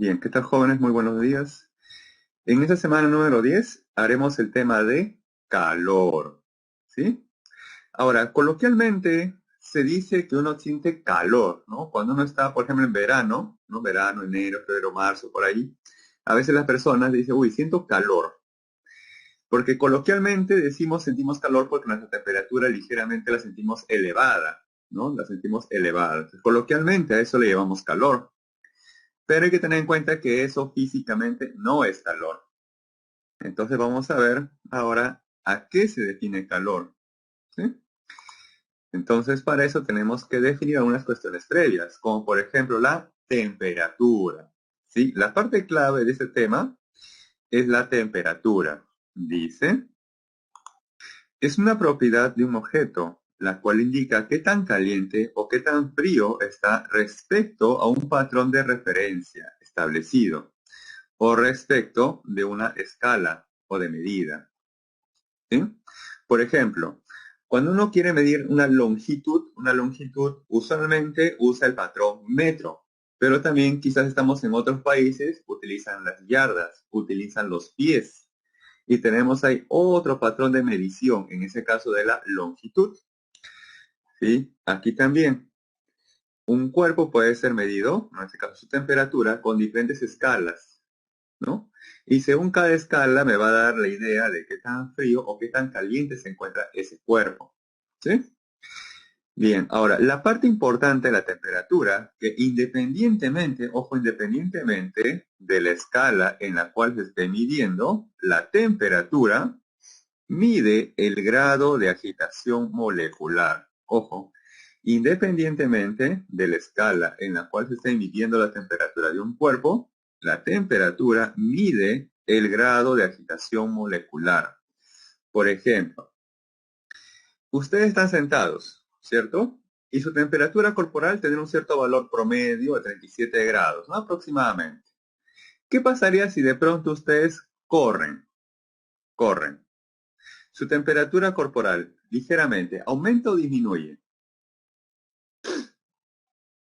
Bien, ¿qué tal jóvenes? Muy buenos días. En esta semana número 10 haremos el tema de calor, ¿sí? Ahora, coloquialmente se dice que uno siente calor, ¿no? Cuando uno está, por ejemplo, en verano, ¿no? Verano, enero, febrero, marzo, por ahí. A veces las personas dicen, uy, siento calor. Porque coloquialmente decimos sentimos calor porque nuestra temperatura ligeramente la sentimos elevada, ¿no? La sentimos elevada. Entonces, coloquialmente a eso le llamamos calor. Pero hay que tener en cuenta que eso físicamente no es calor. Entonces vamos a ver ahora a qué se define calor, ¿sí? Entonces para eso tenemos que definir algunas cuestiones previas, como por ejemplo la temperatura, ¿sí? La parte clave de este tema es la temperatura. Dice, es una propiedad de un objeto, la cual indica qué tan caliente o qué tan frío está respecto a un patrón de referencia establecido o respecto de una escala o de medida, ¿sí? Por ejemplo, cuando uno quiere medir una longitud usualmente usa el patrón metro, pero también quizás estamos en otros países, utilizan las yardas, utilizan los pies, y tenemos ahí otro patrón de medición, en ese caso de la longitud, ¿sí? Aquí también, un cuerpo puede ser medido, en este caso su temperatura, con diferentes escalas, ¿no? Y según cada escala me va a dar la idea de qué tan frío o qué tan caliente se encuentra ese cuerpo, ¿sí? Bien, ahora, la parte importante de la temperatura, que independientemente, ojo, independientemente de la escala en la cual se esté midiendo, la temperatura mide el grado de agitación molecular. Ojo, independientemente de la escala en la cual se esté midiendo la temperatura de un cuerpo, la temperatura mide el grado de agitación molecular. Por ejemplo, ustedes están sentados, ¿cierto? Y su temperatura corporal tendrá un cierto valor promedio de 37 grados, ¿no? Aproximadamente. ¿Qué pasaría si de pronto ustedes corren? Su temperatura corporal ligeramente aumenta o disminuye.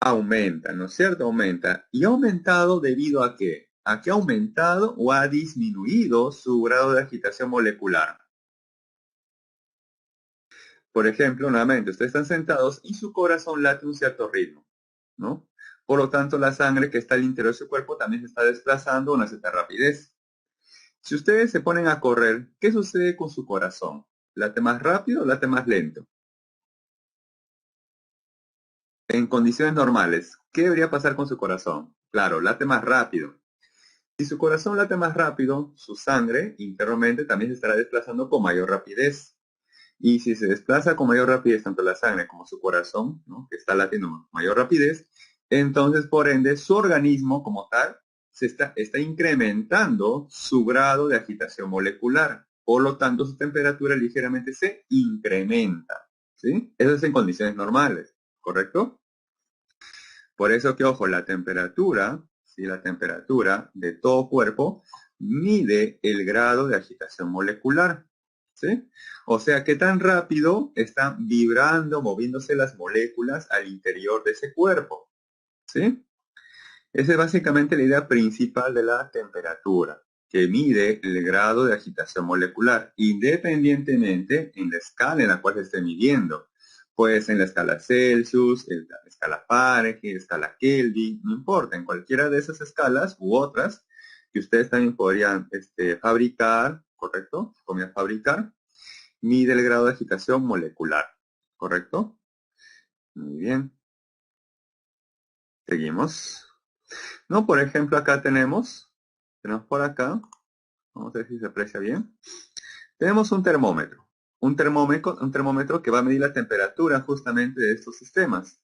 Aumenta, ¿no es cierto? Aumenta. ¿Y ha aumentado debido a qué? ¿A qué ha aumentado o ha disminuido su grado de agitación molecular? Por ejemplo, nuevamente, ustedes están sentados y su corazón late un cierto ritmo, ¿no? Por lo tanto, la sangre que está al interior de su cuerpo también se está desplazando a una cierta rapidez. Si ustedes se ponen a correr, ¿qué sucede con su corazón? ¿Late más rápido o late más lento? En condiciones normales, ¿qué debería pasar con su corazón? Claro, late más rápido. Si su corazón late más rápido, su sangre internamente también se estará desplazando con mayor rapidez. Y si se desplaza con mayor rapidez tanto la sangre como su corazón, ¿no? Que está latiendo con mayor rapidez, entonces por ende su organismo como tal está incrementando su grado de agitación molecular. Por lo tanto, su temperatura ligeramente se incrementa. ¿Sí? Eso es en condiciones normales, ¿correcto? Por eso que, ojo, la temperatura, ¿sí? La temperatura de todo cuerpo mide el grado de agitación molecular, ¿sí? O sea, qué tan rápido están vibrando, moviéndose las moléculas al interior de ese cuerpo, ¿sí? Esa es básicamente la idea principal de la temperatura, que mide el grado de agitación molecular, independientemente en la escala en la cual se esté midiendo. Pues en la escala Celsius, en la escala Fahrenheit, escala Kelvin, no importa, en cualquiera de esas escalas u otras que ustedes también podrían fabricar, ¿correcto? Podrían fabricar, mide el grado de agitación molecular, ¿correcto? Muy bien, seguimos. No, por ejemplo, acá tenemos por acá, vamos a ver si se aprecia bien. Tenemos un termómetro que va a medir la temperatura justamente de estos sistemas.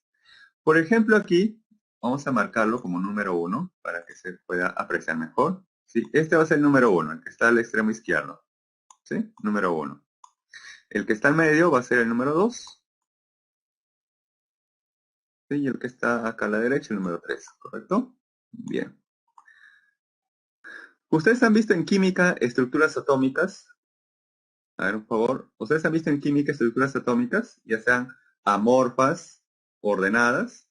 Por ejemplo, aquí vamos a marcarlo como número 1 para que se pueda apreciar mejor. ¿Sí? Este va a ser el número 1, el que está al extremo izquierdo. ¿Sí? Número 1. El que está en medio va a ser el número 2. ¿Sí? Y el que está acá a la derecha, el número 3. ¿Correcto? Bien. ¿Ustedes han visto en química estructuras atómicas? A ver, por favor. ¿Ustedes han visto en química estructuras atómicas? Ya sean amorfas, ordenadas.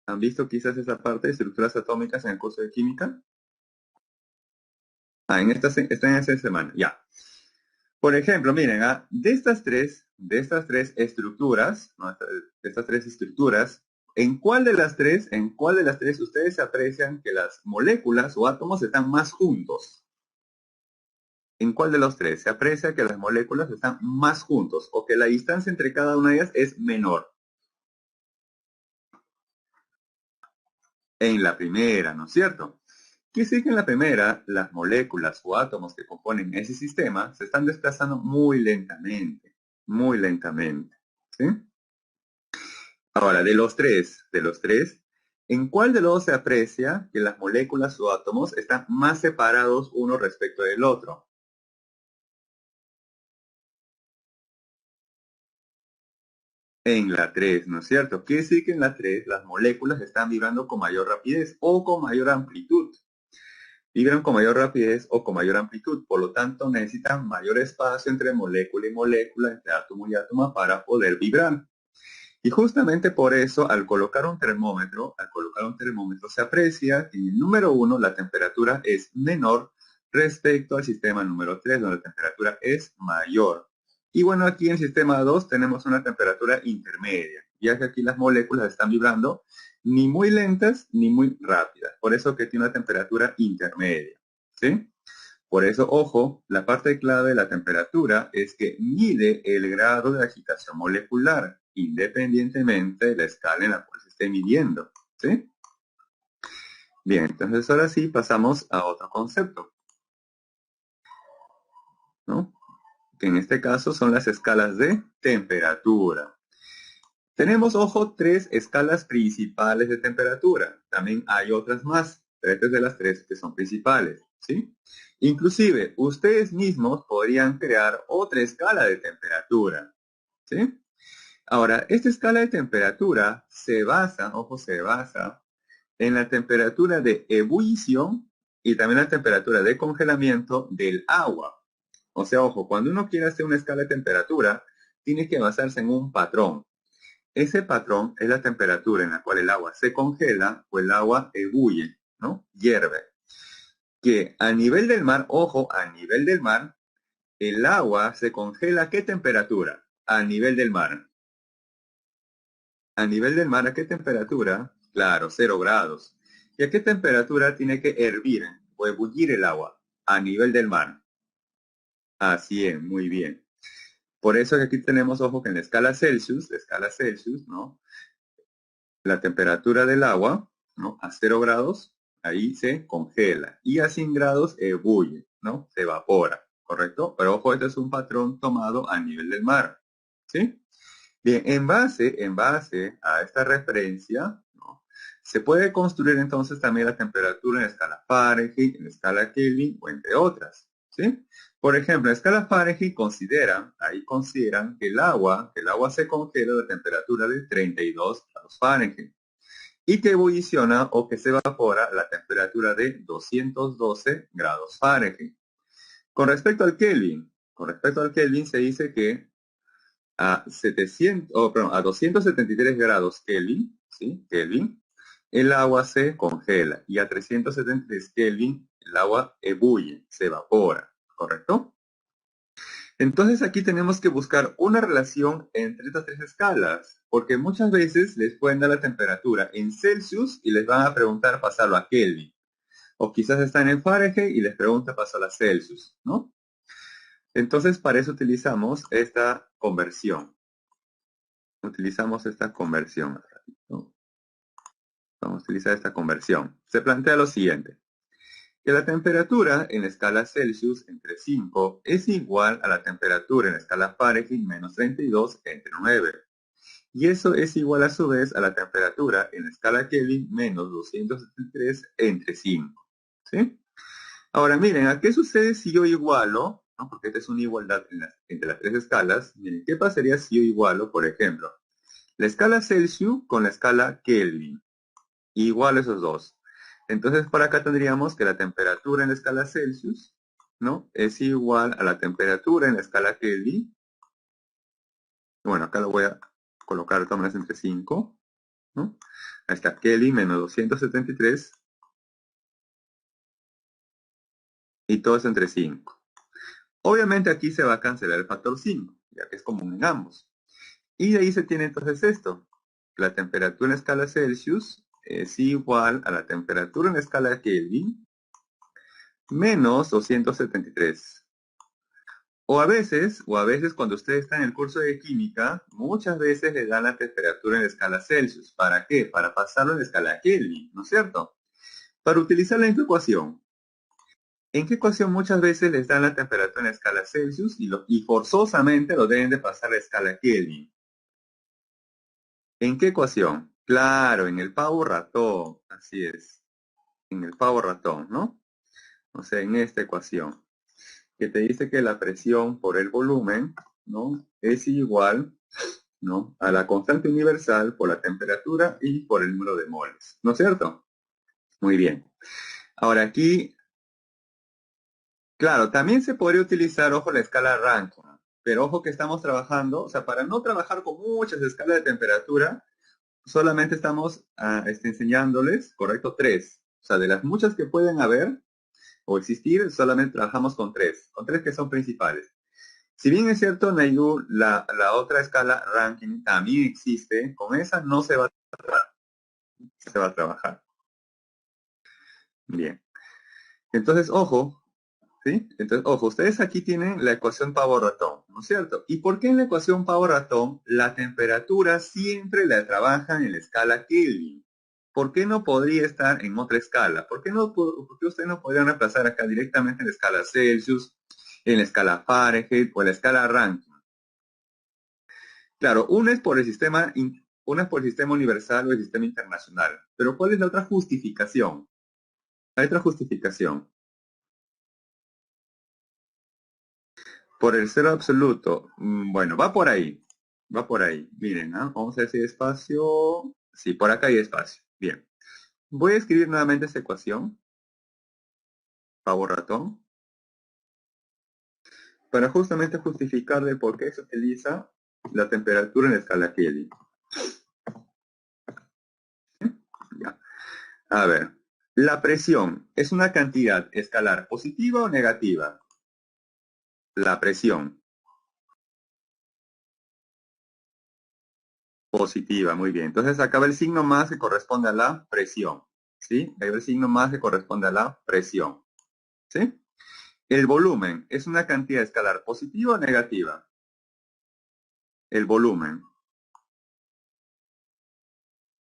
¿Han visto quizás esa parte de estructuras atómicas en el curso de química? Está en esta semana, ya. Por ejemplo, miren, de estas tres estructuras, ¿no? De estas tres estructuras, en cuál de las tres ustedes aprecian que las moléculas o átomos están más juntos? ¿En cuál de los tres se aprecia que las moléculas están más juntos o que la distancia entre cada una de ellas es menor? En la primera, ¿no es cierto? Quiere decir que en la primera, las moléculas o átomos que componen ese sistema se están desplazando muy lentamente, ¿sí? Ahora, de los tres, ¿en cuál de los dos se aprecia que las moléculas o átomos están más separados uno respecto del otro? En la 3, ¿no es cierto? Quiere decir que en la 3 las moléculas están vibrando con mayor rapidez o con mayor amplitud. Vibran con mayor rapidez o con mayor amplitud, por lo tanto necesitan mayor espacio entre molécula y molécula, entre átomo y átomo para poder vibrar. Y justamente por eso, al colocar un termómetro se aprecia que en el número 1 la temperatura es menor respecto al sistema número 3, donde la temperatura es mayor. Y bueno, aquí en el sistema 2 tenemos una temperatura intermedia, ya que aquí las moléculas están vibrando ni muy lentas ni muy rápidas. Por eso que tiene una temperatura intermedia, ¿sí? Por eso, ojo, la parte clave de la temperatura es que mide el grado de agitación molecular, independientemente de la escala en la cual se esté midiendo, ¿sí? Bien, entonces ahora sí pasamos a otro concepto, ¿no? Que en este caso son las escalas de temperatura. Tenemos, ojo, tres escalas principales de temperatura. También hay otras más, pero estas de las tres que son principales, ¿sí? Inclusive, ustedes mismos podrían crear otra escala de temperatura, ¿sí? Ahora, esta escala de temperatura se basa, ojo, se basa en la temperatura de ebullición y también la temperatura de congelamiento del agua. O sea, ojo, cuando uno quiere hacer una escala de temperatura, tiene que basarse en un patrón. Ese patrón es la temperatura en la cual el agua se congela o el agua ebulle, ¿no? Hierve. Que a nivel del mar, ojo, a nivel del mar, el agua se congela ¿a qué temperatura? A nivel del mar. A nivel del mar, ¿a qué temperatura? Claro, 0 grados. ¿Y a qué temperatura tiene que hervir o ebullir el agua? A nivel del mar. Así es, muy bien. Por eso que aquí tenemos, ojo, que en la escala Celsius, ¿no? La temperatura del agua, ¿no? A 0 grados, ahí se congela. Y a 100 grados ebulle, ¿no? Se evapora, ¿correcto? Pero ojo, este es un patrón tomado a nivel del mar, ¿sí? Bien, en base a esta referencia, ¿no? Se puede construir entonces también la temperatura en escala Fahrenheit, en escala Kelvin o entre otras, ¿sí? Por ejemplo, en escala Fahrenheit consideran que el agua se congela a la temperatura de 32 grados Fahrenheit y que ebulliciona o que se evapora a la temperatura de 212 grados Fahrenheit. Con respecto al Kelvin se dice que a 273 grados Kelvin, ¿sí? Kelvin, el agua se congela y a 373 Kelvin el agua ebulle, se evapora, ¿correcto? Entonces aquí tenemos que buscar una relación entre estas tres escalas, porque muchas veces les pueden dar la temperatura en Celsius y les van a preguntar pasarlo a Kelvin. O quizás están en Fahrenheit y les pregunta pasarlo a Celsius, ¿no? Entonces para eso utilizamos esta conversión. ¿No? Vamos a utilizar esta conversión. Se plantea lo siguiente, que la temperatura en la escala Celsius entre 5 es igual a la temperatura en la escala Fahrenheit menos 32 entre 9. Y eso es igual a su vez a la temperatura en la escala Kelvin menos 273 entre 5. ¿Sí? Ahora miren, ¿a qué sucede si yo igualo? ¿No? Porque esta es una igualdad entre las tres escalas. Miren, ¿qué pasaría si yo igualo, por ejemplo, la escala Celsius con la escala Kelvin? Igual esos dos. Entonces por acá tendríamos que la temperatura en la escala Celsius, ¿no? Es igual a la temperatura en la escala Kelvin. Bueno, acá lo voy a colocar de todas maneras entre 5, ¿no? Ahí está, Kelvin menos 273. Y todo es entre 5. Obviamente aquí se va a cancelar el factor 5, ya que es común en ambos. Y de ahí se tiene entonces esto. La temperatura en escala Celsius es igual a la temperatura en escala Kelvin menos 273. O a veces cuando usted está en el curso de química, muchas veces le dan la temperatura en la escala Celsius. ¿Para qué? Para pasarlo en la escala Kelvin, ¿no es cierto? Para utilizarla en tu ecuación. ¿En qué ecuación muchas veces les dan la temperatura en la escala Celsius y forzosamente lo deben de pasar a la escala Kelvin? ¿En qué ecuación? Claro, en el pavo ratón, así es. En el pavo ratón, ¿no? O sea, en esta ecuación, que te dice que la presión por el volumen, ¿no? Es igual, ¿no? A la constante universal por la temperatura y por el número de moles, ¿no es cierto? Muy bien. Ahora aquí, claro, también se podría utilizar, ojo, la escala Rankine, pero ojo que estamos trabajando, o sea, para no trabajar con muchas escalas de temperatura, solamente estamos enseñándoles, correcto, 3. O sea, de las muchas que pueden haber o existir, solamente trabajamos con tres que son principales. Si bien es cierto, Naidu, la otra escala Rankine también existe, con esa no se va a trabajar. Bien. Entonces, ojo, ¿sí? Entonces, ojo, ustedes aquí tienen la ecuación pavo-ratón, ¿no es cierto? ¿Y por qué en la ecuación pavo-ratón la temperatura siempre la trabajan en la escala Kelvin? ¿Por qué no podría estar en otra escala? ¿Por qué ustedes no podrían reemplazar acá directamente en la escala Celsius, en la escala Fahrenheit o en la escala Rankine? Claro, una es por el sistema universal o el sistema internacional. Pero ¿cuál es la otra justificación? Hay otra justificación. Por el cero absoluto. Bueno, va por ahí. Va por ahí. Miren, ¿ah? Vamos a ver si hay espacio. Sí, por acá hay espacio. Bien. Voy a escribir nuevamente esta ecuación. Pavo ratón. Para justamente justificarle por qué se utiliza la temperatura en la escala Kelvin. Ya. A ver. La presión es una cantidad escalar positiva o negativa. La presión. Positiva, muy bien. Entonces acá va el signo más que corresponde a la presión. ¿Sí? Ahí va el signo más que corresponde a la presión. ¿Sí? El volumen es una cantidad escalar positiva o negativa. El volumen.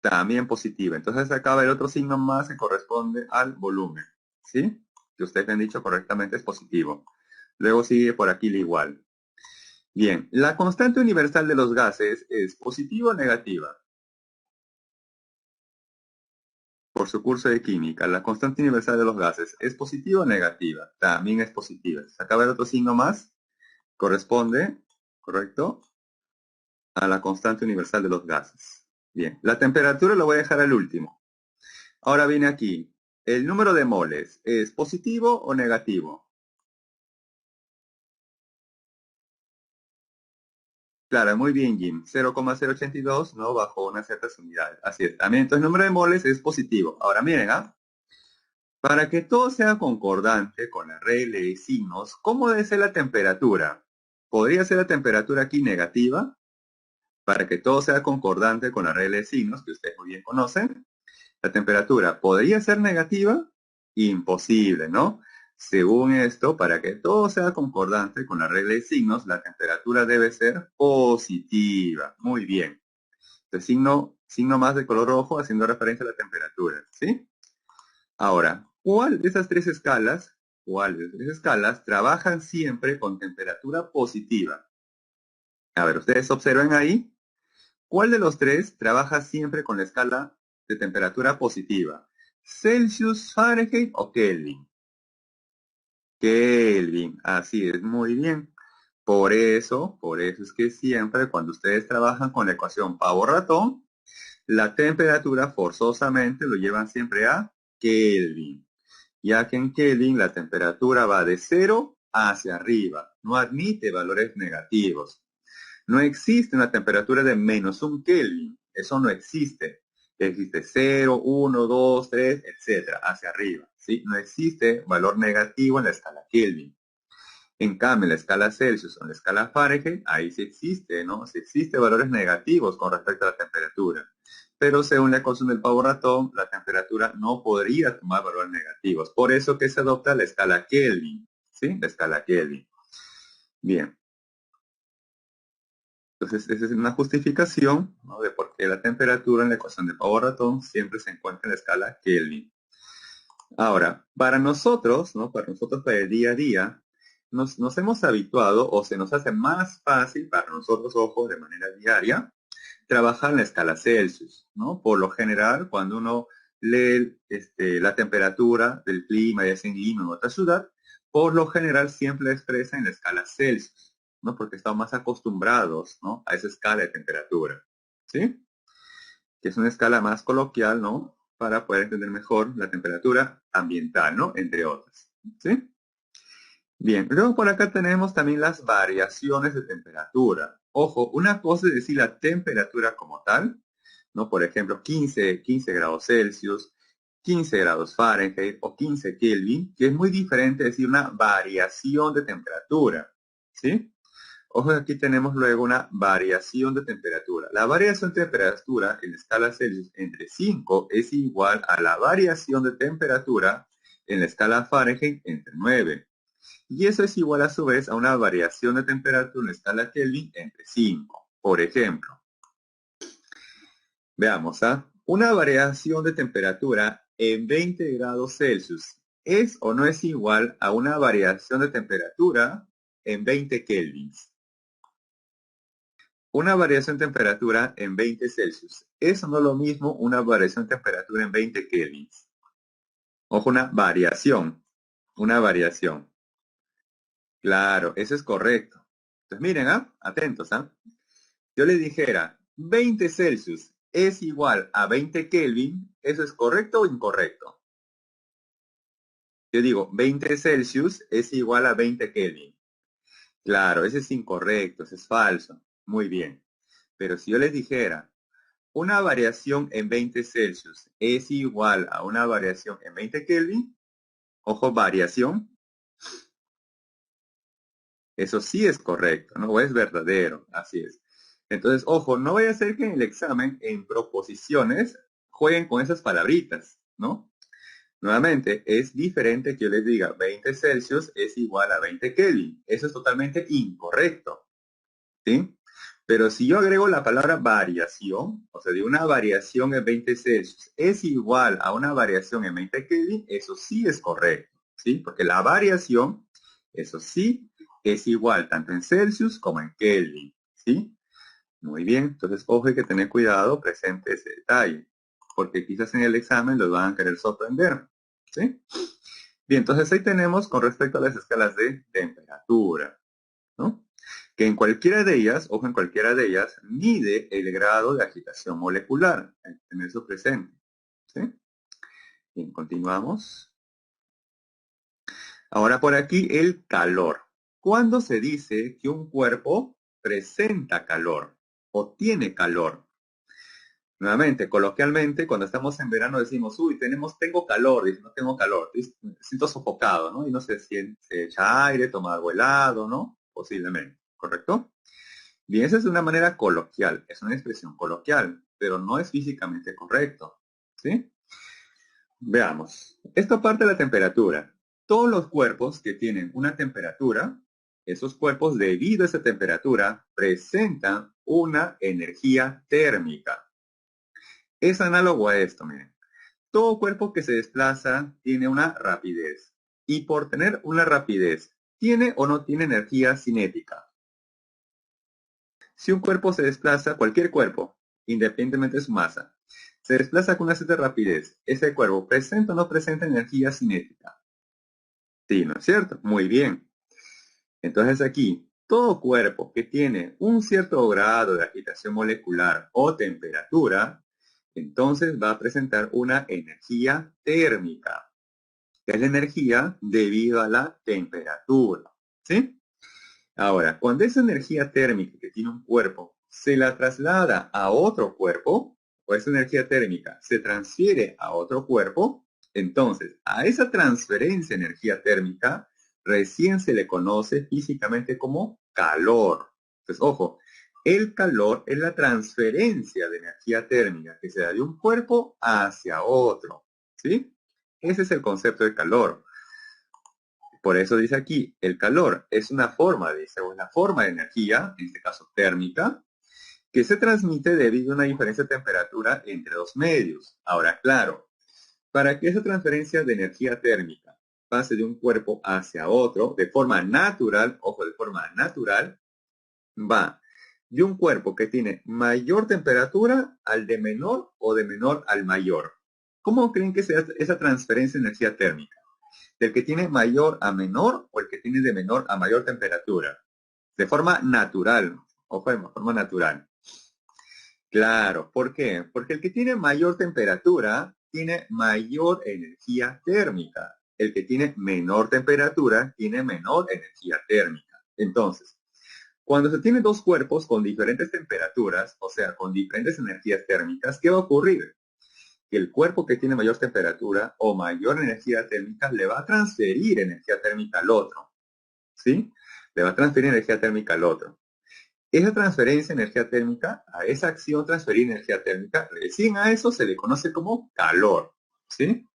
También positiva. Entonces acá va el otro signo más que corresponde al volumen. ¿Sí? Que ustedes me han dicho correctamente es positivo. Luego sigue por aquí el igual. Bien, la constante universal de los gases es positiva o negativa. Por su curso de química, la constante universal de los gases es positiva o negativa. También es positiva. Acá va el otro signo más. Corresponde, ¿correcto? A la constante universal de los gases. Bien, la temperatura lo voy a dejar al último. Ahora viene aquí. ¿El número de moles es positivo o negativo? Claro, muy bien, Jim. 0,082, ¿no? Bajo unas ciertas unidades. Así es. También, entonces, el número de moles es positivo. Ahora, miren, ¿ah? Para que todo sea concordante con la regla de signos, ¿cómo debe ser la temperatura? ¿Podría ser la temperatura aquí negativa? Para que todo sea concordante con la regla de signos, que ustedes muy bien conocen. La temperatura podría ser negativa, imposible, ¿no? Según esto, para que todo sea concordante con la regla de signos, la temperatura debe ser positiva. Muy bien. Entonces, signo más de color rojo haciendo referencia a la temperatura, ¿sí? Ahora, cuál de las tres escalas trabajan siempre con temperatura positiva? A ver, ustedes observen ahí, ¿cuál de los tres trabaja siempre con la escala de temperatura positiva? ¿Celsius, Fahrenheit o Kelvin? Kelvin, así es, muy bien. Por eso es que siempre cuando ustedes trabajan con la ecuación pavo-ratón, la temperatura forzosamente lo llevan siempre a Kelvin, ya que en Kelvin la temperatura va de 0 hacia arriba, no admite valores negativos. No existe una temperatura de -1 Kelvin, eso no existe. Existe 0, 1, 2, 3, etcétera, hacia arriba, ¿sí? No existe valor negativo en la escala Kelvin. En cambio, en la escala Celsius o en la escala Fahrenheit, ahí sí existe, ¿no? Sí existe valores negativos con respecto a la temperatura. Pero según la ecuación del Power-Ratón, la temperatura no podría tomar valores negativos. Por eso que se adopta la escala Kelvin, ¿sí? La escala Kelvin. Bien. Entonces, esa es una justificación, ¿no?, de por qué la temperatura en la ecuación de Power-Ratón siempre se encuentra en la escala Kelvin. Ahora, para nosotros, ¿no?, para nosotros para el día a día, nos hemos habituado o se nos hace más fácil para nosotros, ojo, de manera diaria, trabajar en la escala Celsius, ¿no? Por lo general, cuando uno lee la temperatura del clima, ya sea en Lima o en otra ciudad, por lo general siempre la expresa en la escala Celsius, ¿no? Porque estamos más acostumbrados, ¿no?, a esa escala de temperatura, ¿sí? Que es una escala más coloquial, ¿no?, para poder entender mejor la temperatura ambiental, ¿no?, entre otras, ¿sí? Bien, luego por acá tenemos también las variaciones de temperatura. Ojo, una cosa es decir la temperatura como tal, ¿no? Por ejemplo, 15 grados Celsius, 15 grados Fahrenheit o 15 Kelvin, que es muy diferente decir una variación de temperatura, ¿sí? Ojo, aquí tenemos luego una variación de temperatura. La variación de temperatura en escala Celsius entre 5 es igual a la variación de temperatura en la escala Fahrenheit entre 9. Y eso es igual a su vez a una variación de temperatura en la escala Kelvin entre 5. Por ejemplo, veamos, una variación de temperatura en 20 grados Celsius es o no es igual a una variación de temperatura en 20 kelvins. Una variación de temperatura en 20 Celsius es o no lo mismo una variación de temperatura en 20 kelvins. Ojo, una variación. Una variación. Claro, eso es correcto. Entonces miren, atentos, yo le dijera 20 Celsius es igual a 20 Kelvin, ¿eso es correcto o incorrecto? Yo digo 20 Celsius es igual a 20 Kelvin. Claro, ese es incorrecto, ese es falso. Muy bien. Pero si yo les dijera una variación en 20 Celsius es igual a una variación en 20 Kelvin, ojo, variación, eso sí es correcto, no es verdadero, así es. Entonces, ojo, no vaya a ser que en el examen, en proposiciones, jueguen con esas palabritas, ¿no? Nuevamente, es diferente que yo les diga 20 Celsius es igual a 20 Kelvin. Eso es totalmente incorrecto, ¿sí? Pero si yo agrego la palabra variación, o sea, de una variación en 20 Celsius es igual a una variación en 20 Kelvin, eso sí es correcto, ¿sí? Porque la variación, eso sí, es igual tanto en Celsius como en Kelvin, ¿sí? Muy bien, entonces ojo, hay que tener cuidado, presente ese detalle, porque quizás en el examen los van a querer sorprender, ¿sí? Bien, entonces ahí tenemos con respecto a las escalas de temperatura, ¿no? Que en cualquiera de ellas, ojo, en cualquiera de ellas, mide el grado de agitación molecular, hay que tener eso presente, ¿sí? Bien, continuamos. Ahora por aquí el calor. ¿Cuándo se dice que un cuerpo presenta calor o tiene calor? Nuevamente, coloquialmente, cuando estamos en verano decimos, uy, tengo calor, dice, no tengo calor, me siento sofocado, ¿no? Y no sé si se echa aire, toma algo helado, ¿no? Posiblemente, ¿correcto? Bien, esa es una manera coloquial, es una expresión coloquial, pero no es físicamente correcto, ¿sí? Veamos, esta parte de la temperatura. Todos los cuerpos que tienen una temperatura, esos cuerpos debido a esa temperatura presentan una energía térmica. Es análogo a esto, miren. Todo cuerpo que se desplaza tiene una rapidez. Y por tener una rapidez, ¿tiene o no tiene energía cinética? Si un cuerpo se desplaza, cualquier cuerpo, independientemente de su masa, se desplaza con una cierta rapidez, ¿ese cuerpo presenta o no presenta energía cinética? Sí, ¿no es cierto? Muy bien. Entonces aquí, todo cuerpo que tiene un cierto grado de agitación molecular o temperatura, entonces va a presentar una energía térmica, que es la energía debido a la temperatura, ¿sí? Ahora, cuando esa energía térmica que tiene un cuerpo se la traslada a otro cuerpo, o esa energía térmica se transfiere a otro cuerpo, entonces a esa transferencia de energía térmica recién se le conoce físicamente como calor. Entonces, ojo, el calor es la transferencia de energía térmica que se da de un cuerpo hacia otro, ¿sí? Ese es el concepto de calor. Por eso dice aquí, el calor es una forma, dice, una forma de energía, en este caso térmica, que se transmite debido a una diferencia de temperatura entre dos medios. Ahora, claro, para que esa transferencia de energía térmica pase de un cuerpo hacia otro de forma natural, ojo, de forma natural, va de un cuerpo que tiene mayor temperatura al de menor o de menor al mayor. ¿Cómo creen que sea esa transferencia de energía térmica? ¿Del que tiene mayor a menor o el que tiene de menor a mayor temperatura? De forma natural, ojo, de forma natural. Claro, ¿por qué? Porque el que tiene mayor temperatura tiene mayor energía térmica. El que tiene menor temperatura tiene menor energía térmica. Entonces, cuando se tienen dos cuerpos con diferentes temperaturas, o sea, con diferentes energías térmicas, ¿qué va a ocurrir? Que el cuerpo que tiene mayor temperatura o mayor energía térmica le va a transferir energía térmica al otro, ¿sí? Le va a transferir energía térmica al otro. Esa transferencia de energía térmica, a esa acción transferir energía térmica, recién a eso se le conoce como calor, ¿sí?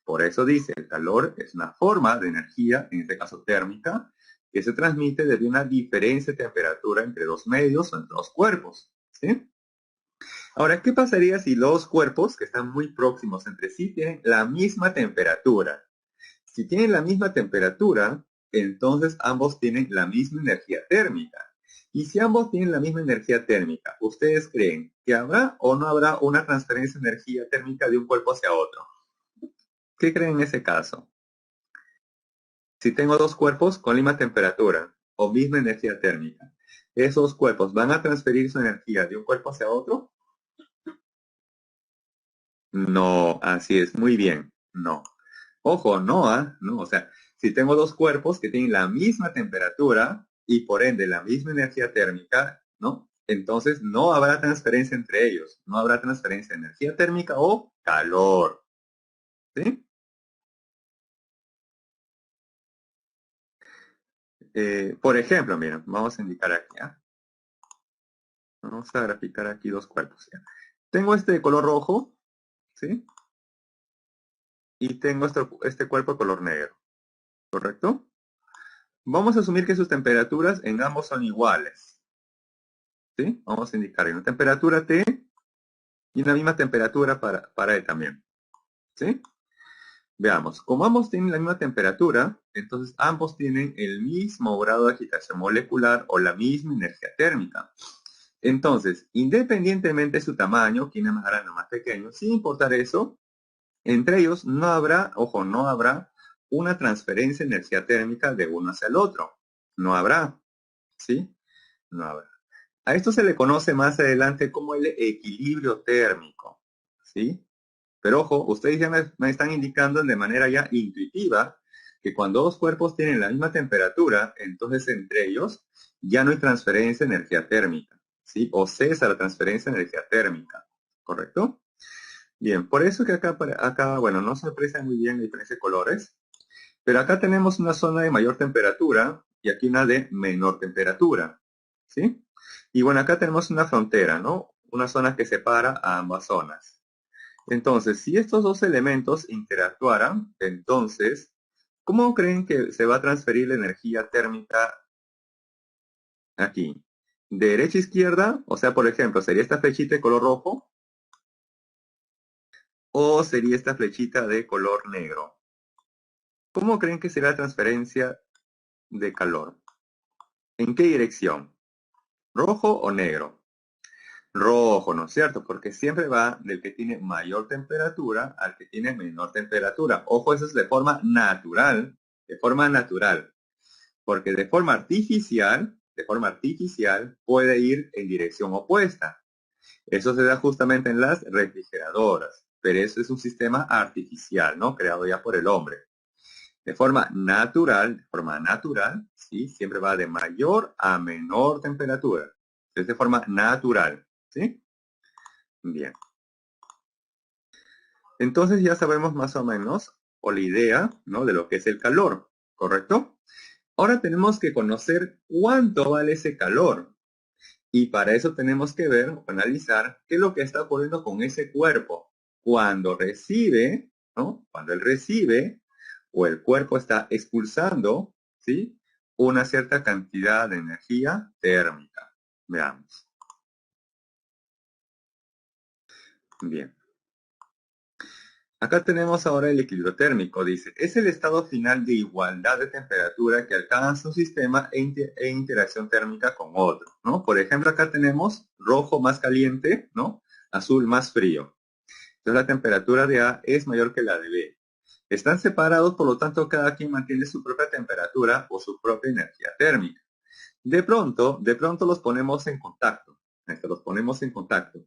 Por eso dice, el calor es una forma de energía, en este caso térmica, que se transmite desde una diferencia de temperatura entre dos medios o entre dos cuerpos, ¿sí? Ahora, ¿qué pasaría si los cuerpos que están muy próximos entre sí tienen la misma temperatura? Si tienen la misma temperatura, entonces ambos tienen la misma energía térmica. Y si ambos tienen la misma energía térmica, ¿ustedes creen que habrá o no habrá una transferencia de energía térmica de un cuerpo hacia otro? ¿Qué creen en ese caso? Si tengo dos cuerpos con la misma temperatura o misma energía térmica, ¿esos cuerpos van a transferir su energía de un cuerpo hacia otro? No, así es, muy bien, no. Ojo, no, no, o sea, si tengo dos cuerpos que tienen la misma temperatura y por ende la misma energía térmica, ¿no? Entonces no habrá transferencia entre ellos, no habrá transferencia de energía térmica o calor, ¿sí? Por ejemplo, miren, vamos a indicar aquí, ¿ah? Vamos a graficar aquí dos cuerpos, ¿ya? Tengo este de color rojo, ¿sí? Y tengo este cuerpo de color negro, ¿correcto? Vamos a asumir que sus temperaturas en ambos son iguales, ¿sí? Vamos a indicar una temperatura T y una misma temperatura para E también, ¿sí? Veamos, como ambos tienen la misma temperatura, entonces ambos tienen el mismo grado de agitación molecular o la misma energía térmica. Entonces, independientemente de su tamaño, quién es más grande o más pequeño, sin importar eso, entre ellos no habrá, ojo, no habrá una transferencia de energía térmica de uno hacia el otro. No habrá, ¿sí? No habrá. A esto se le conoce más adelante como el equilibrio térmico, ¿sí? Pero ojo, ustedes ya me están indicando de manera ya intuitiva que cuando dos cuerpos tienen la misma temperatura, entonces entre ellos ya no hay transferencia de energía térmica, ¿sí? O cesa la transferencia de energía térmica, ¿correcto? Bien, por eso que acá, bueno, no se aprecia muy bien la diferencia de colores, pero acá tenemos una zona de mayor temperatura y aquí una de menor temperatura, ¿sí? Y bueno, acá tenemos una frontera, ¿no? Una zona que separa a ambas zonas. Entonces, si estos dos elementos interactuaran, entonces, ¿cómo creen que se va a transferir la energía térmica aquí? ¿De derecha a izquierda? O sea, por ejemplo, ¿sería esta flechita de color rojo? ¿O sería esta flechita de color negro? ¿Cómo creen que será la transferencia de calor? ¿En qué dirección? ¿Rojo o negro? Rojo, ¿no es cierto? Porque siempre va del que tiene mayor temperatura al que tiene menor temperatura. Ojo, eso es de forma natural, porque de forma artificial puede ir en dirección opuesta. Eso se da justamente en las refrigeradoras, pero eso es un sistema artificial, ¿no? Creado ya por el hombre. De forma natural, ¿sí? Siempre va de mayor a menor temperatura. Es de forma natural, ¿sí? Bien. Entonces ya sabemos más o menos, o la idea, ¿no? De lo que es el calor, ¿correcto? Ahora tenemos que conocer cuánto vale ese calor. Y para eso tenemos que ver o analizar qué es lo que está ocurriendo con ese cuerpo. Cuando recibe, ¿no? Cuando él recibe o el cuerpo está expulsando, ¿sí? Una cierta cantidad de energía térmica. Veamos. Bien. Acá tenemos ahora el equilibrio térmico. Dice, es el estado final de igualdad de temperatura que alcanza un sistema en interacción térmica con otro, ¿no? Por ejemplo, acá tenemos rojo más caliente, ¿no? Azul más frío. Entonces la temperatura de A es mayor que la de B. Están separados, por lo tanto, cada quien mantiene su propia temperatura o su propia energía térmica. De pronto los ponemos en contacto. Los ponemos en contacto.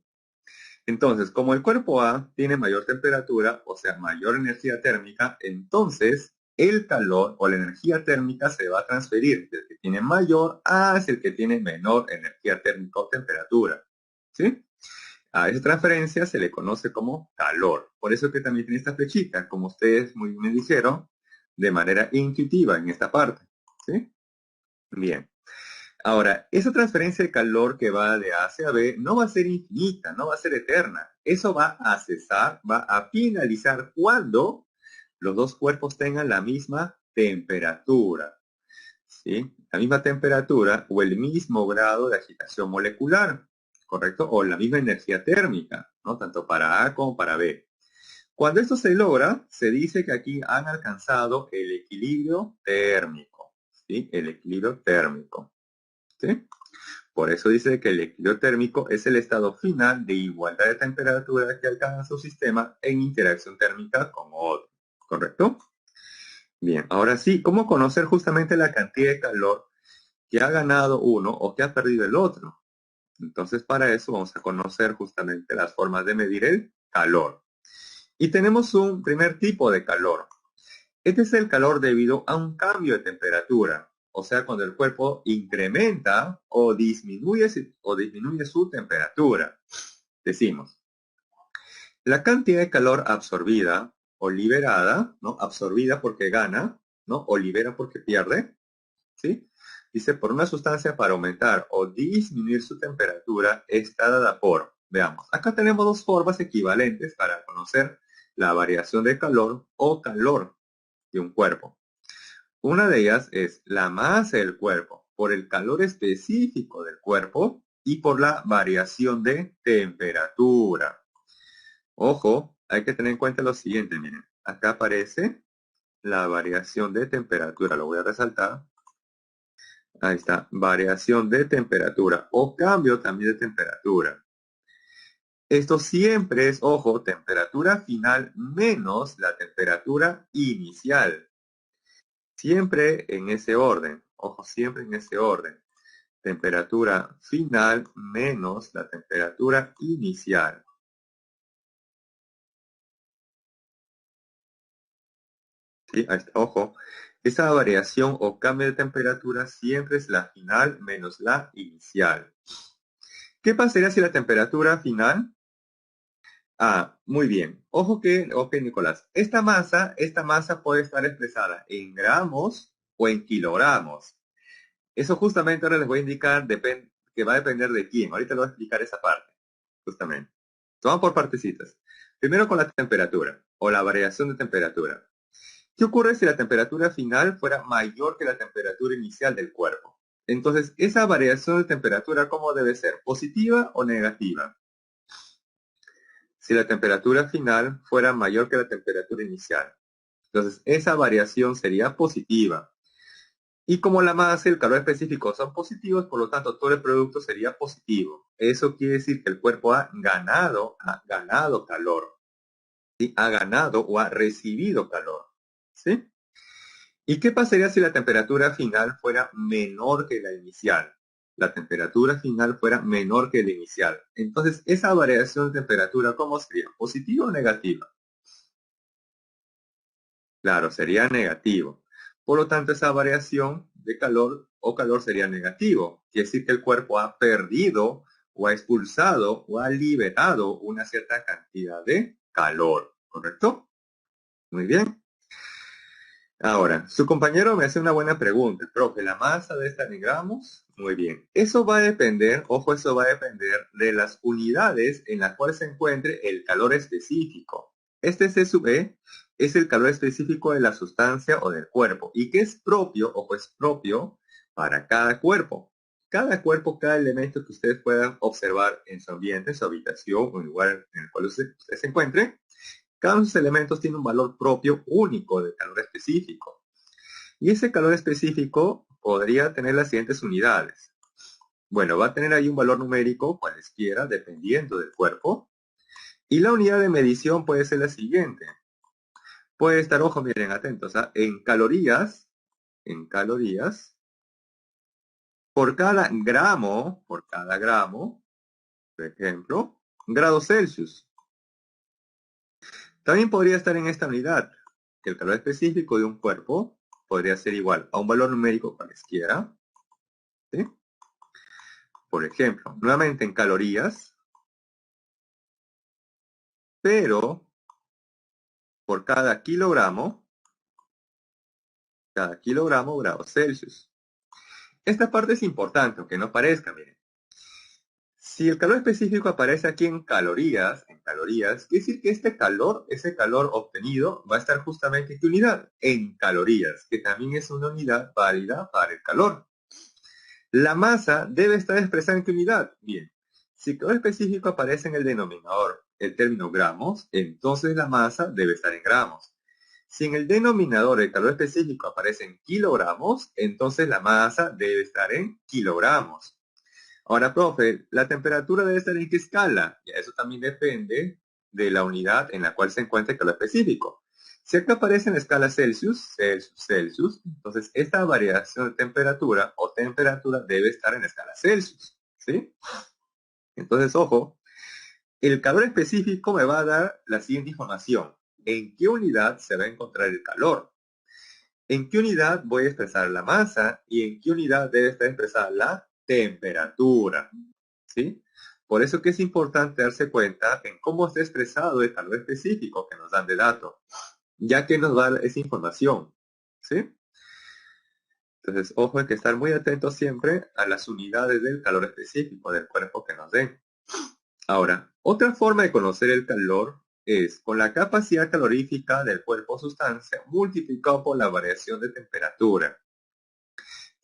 Entonces, como el cuerpo A tiene mayor temperatura, o sea, mayor energía térmica, entonces el calor o la energía térmica se va a transferir del que tiene mayor hacia el que tiene menor energía térmica o temperatura. ¿Sí? A esa transferencia se le conoce como calor. Por eso que también tiene esta flechita, como ustedes muy bien dijeron, de manera intuitiva en esta parte. ¿Sí? Bien. Ahora, esa transferencia de calor que va de A hacia B no va a ser infinita, no va a ser eterna. Eso va a cesar, va a finalizar cuando los dos cuerpos tengan la misma temperatura. ¿Sí? La misma temperatura o el mismo grado de agitación molecular, ¿correcto? O la misma energía térmica, ¿no? Tanto para A como para B. Cuando esto se logra, se dice que aquí han alcanzado el equilibrio térmico, ¿sí? El equilibrio térmico, ¿sí? Por eso dice que el equilibrio térmico es el estado final de igualdad de temperatura que alcanza un sistema en interacción térmica con otro, ¿correcto? Bien, ahora sí, ¿cómo conocer justamente la cantidad de calor que ha ganado uno o que ha perdido el otro? Entonces, para eso vamos a conocer justamente las formas de medir el calor. Y tenemos un primer tipo de calor. Este es el calor debido a un cambio de temperatura, o sea, cuando el cuerpo incrementa o disminuye su temperatura. Decimos, la cantidad de calor absorbida o liberada, ¿no? Absorbida porque gana, ¿no? O libera porque pierde, ¿sí? Dice, por una sustancia para aumentar o disminuir su temperatura está dada por, veamos, acá tenemos dos formas equivalentes para conocer la variación de calor o calor de un cuerpo. Una de ellas es la masa del cuerpo, por el calor específico del cuerpo y por la variación de temperatura. Ojo, hay que tener en cuenta lo siguiente, miren. Acá aparece la variación de temperatura, lo voy a resaltar. Ahí está, variación de temperatura o cambio también de temperatura. Esto siempre es, ojo, temperatura final menos la temperatura inicial. Siempre en ese orden, ojo, siempre en ese orden. Temperatura final menos la temperatura inicial. ¿Sí? Ahí está, ojo, esa variación o cambio de temperatura siempre es la final menos la inicial. ¿Qué pasaría si la temperatura final? Ah, muy bien. Ojo que, ok, Nicolás, esta masa puede estar expresada en gramos o en kilogramos. Eso justamente ahora les voy a indicar que va a depender de quién. Ahorita les voy a explicar esa parte, justamente. Vamos por partecitas. Primero con la temperatura o la variación de temperatura. ¿Qué ocurre si la temperatura final fuera mayor que la temperatura inicial del cuerpo? Entonces, esa variación de temperatura, ¿cómo debe ser? ¿Positiva o negativa? Si la temperatura final fuera mayor que la temperatura inicial. Entonces, esa variación sería positiva. Y como la masa y el calor específico son positivos, por lo tanto, todo el producto sería positivo. Eso quiere decir que el cuerpo ha ganado calor. ¿Sí? Ha ganado o ha recibido calor. ¿Sí? ¿Y qué pasaría si la temperatura final fuera menor que la inicial? La temperatura final fuera menor que la inicial. Entonces, esa variación de temperatura, ¿cómo sería? ¿Positiva o negativa? Claro, sería negativo. Por lo tanto, esa variación de calor o calor sería negativo. Quiere decir que el cuerpo ha perdido o ha expulsado o ha liberado una cierta cantidad de calor. ¿correcto? Muy bien. Ahora, su compañero me hace una buena pregunta. Profe, ¿la masa debe estar en gramos? Muy bien. Eso va a depender, ojo, eso va a depender de las unidades en las cuales se encuentre el calor específico. Este C sub E es el calor específico de la sustancia o del cuerpo y que es propio, ojo, es propio para cada cuerpo. Cada cuerpo, cada elemento que ustedes puedan observar en su ambiente, en su habitación o en el lugar en el cual usted se encuentre, cada uno de sus elementos tiene un valor propio único de calor específico. Y ese calor específico podría tener las siguientes unidades. Bueno, va a tener ahí un valor numérico, cualesquiera, dependiendo del cuerpo. Y la unidad de medición puede ser la siguiente. Puede estar, ojo, miren, atentos, en calorías, por cada gramo, por ejemplo, grados Celsius. También podría estar en esta unidad, que el calor específico de un cuerpo podría ser igual a un valor numérico cualesquiera, ¿sí? Por ejemplo, nuevamente en calorías, pero por cada kilogramo grados Celsius. Esta parte es importante, aunque no parezca, miren. Si el calor específico aparece aquí en calorías, quiere decir que ese calor obtenido va a estar justamente en qué unidad, en calorías, que también es una unidad válida para el calor. La masa debe estar expresada en qué unidad. Bien, si el calor específico aparece en el denominador, el término gramos, entonces la masa debe estar en gramos. Si en el denominador el calor específico aparece en kilogramos, entonces la masa debe estar en kilogramos. Ahora, profe, ¿la temperatura debe estar en qué escala? Y eso también depende de la unidad en la cual se encuentra el calor específico. Si acá aparece en la escala Celsius, entonces esta variación de temperatura o temperatura debe estar en la escala Celsius, ¿sí? Entonces, ojo, el calor específico me va a dar la siguiente información. ¿En qué unidad se va a encontrar el calor? ¿En qué unidad voy a expresar la masa? ¿Y en qué unidad debe estar expresada la temperatura? ¿Sí? Por eso que es importante darse cuenta en cómo está expresado el calor específico que nos dan de dato, ya que nos da esa información. ¿Sí? Entonces, ojo, hay que estar muy atentos siempre a las unidades del calor específico del cuerpo que nos den. Ahora, otra forma de conocer el calor es con la capacidad calorífica del cuerpo o sustancia multiplicado por la variación de temperatura,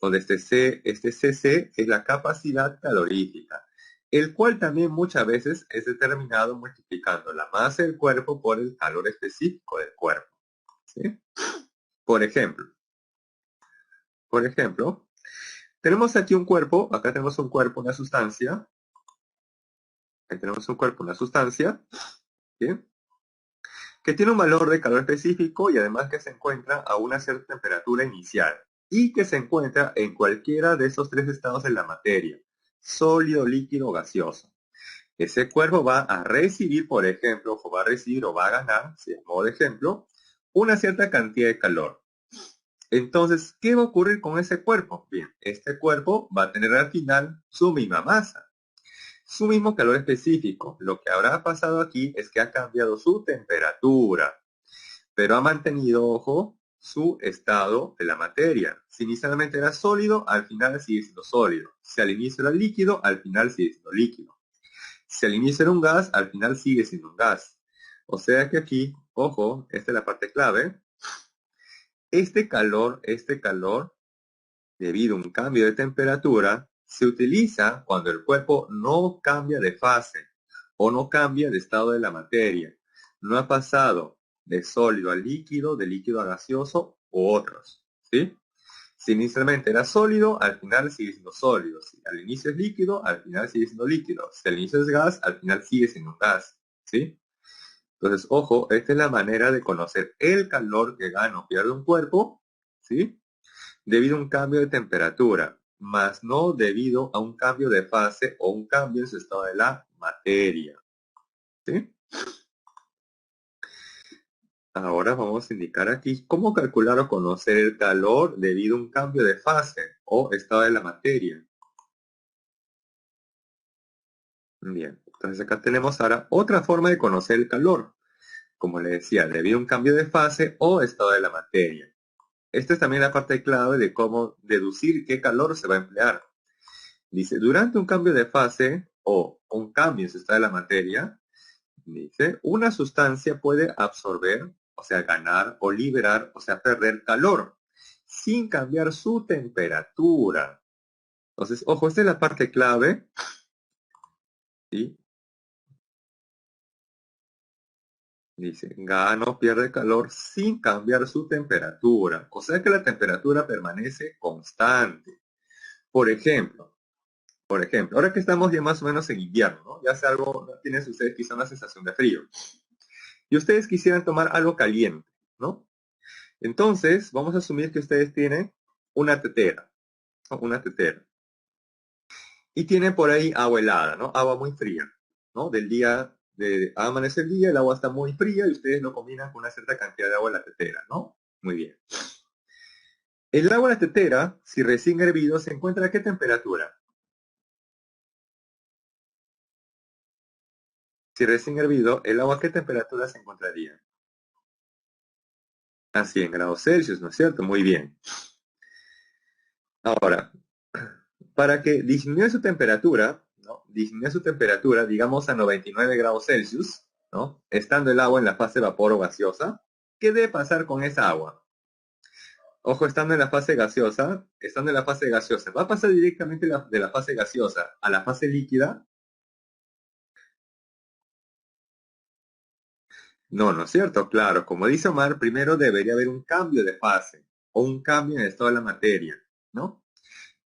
donde este Cc es la capacidad calorífica, el cual también muchas veces es determinado multiplicando la masa del cuerpo por el calor específico del cuerpo. ¿Sí? Por ejemplo, tenemos aquí un cuerpo, acá tenemos un cuerpo, una sustancia, aquí tenemos un cuerpo, una sustancia, ¿sí? Que tiene un valor de calor específico y además que se encuentra a una cierta temperatura inicial y que se encuentra en cualquiera de esos tres estados de la materia, sólido, líquido, gaseoso. Ese cuerpo va a recibir, por ejemplo, o va a recibir o va a ganar, si a modo de ejemplo, una cierta cantidad de calor. Entonces, ¿qué va a ocurrir con ese cuerpo? Bien, este cuerpo va a tener al final su misma masa, su mismo calor específico. Lo que habrá pasado aquí es que ha cambiado su temperatura, pero ha mantenido, ojo, su estado de la materia. Si inicialmente era sólido, al final sigue siendo sólido. Si al inicio era líquido, al final sigue siendo líquido. Si al inicio era un gas, al final sigue siendo un gas. O sea que aquí, ojo, esta es la parte clave. Este calor, debido a un cambio de temperatura, se utiliza cuando el cuerpo no cambia de fase o no cambia de estado de la materia. No ha pasado de sólido a líquido, de líquido a gaseoso u otros. ¿Sí? Si inicialmente era sólido, al final sigue siendo sólido. Si al inicio es líquido, al final sigue siendo líquido. Si al inicio es gas, al final sigue siendo un gas. ¿Sí? Entonces, ojo, esta es la manera de conocer el calor que gana o pierde un cuerpo, ¿sí? Debido a un cambio de temperatura, más no debido a un cambio de fase o un cambio en su estado de la materia. ¿Sí? Ahora vamos a indicar aquí cómo calcular o conocer el calor debido a un cambio de fase o estado de la materia. Bien, entonces acá tenemos ahora otra forma de conocer el calor. como le decía, debido a un cambio de fase o estado de la materia. Esta es también la parte clave de cómo deducir qué calor se va a emplear. Dice, durante un cambio de fase o un cambio en su estado de la materia, dice, una sustancia puede absorber, o sea, ganar o liberar, o sea, perder calor, sin cambiar su temperatura. Entonces, ojo, esta es la parte clave, ¿sí? Dice, gana o pierde calor sin cambiar su temperatura. O sea que la temperatura permanece constante. Por ejemplo, ahora que estamos ya más o menos en invierno, ¿no? Ya hace algo, tienen ustedes quizá una sensación de frío. Y ustedes quisieran tomar algo caliente, ¿no? Entonces, vamos a asumir que ustedes tienen una tetera, ¿no? Una tetera. Y tienen por ahí agua helada, ¿no? Agua muy fría, ¿no? Del día, de amanece el día, el agua está muy fría y ustedes lo combinan con una cierta cantidad de agua en la tetera, ¿no? Muy bien. El agua en la tetera, si recién hervido, ¿se encuentra a qué temperatura? Si recién hervido, ¿el agua a qué temperatura se encontraría? A 100 grados Celsius, ¿no es cierto? Muy bien. Ahora, para que disminuya su temperatura, ¿no? Disminuya su temperatura, digamos a 99 grados Celsius, ¿no? Estando el agua en la fase vapor o gaseosa, ¿qué debe pasar con esa agua? Ojo, estando en la fase gaseosa, ¿va a pasar directamente de la fase gaseosa a la fase líquida? No, ¿no es cierto? Claro, como dice Omar, primero debería haber un cambio de fase o un cambio en el estado de la materia, ¿no?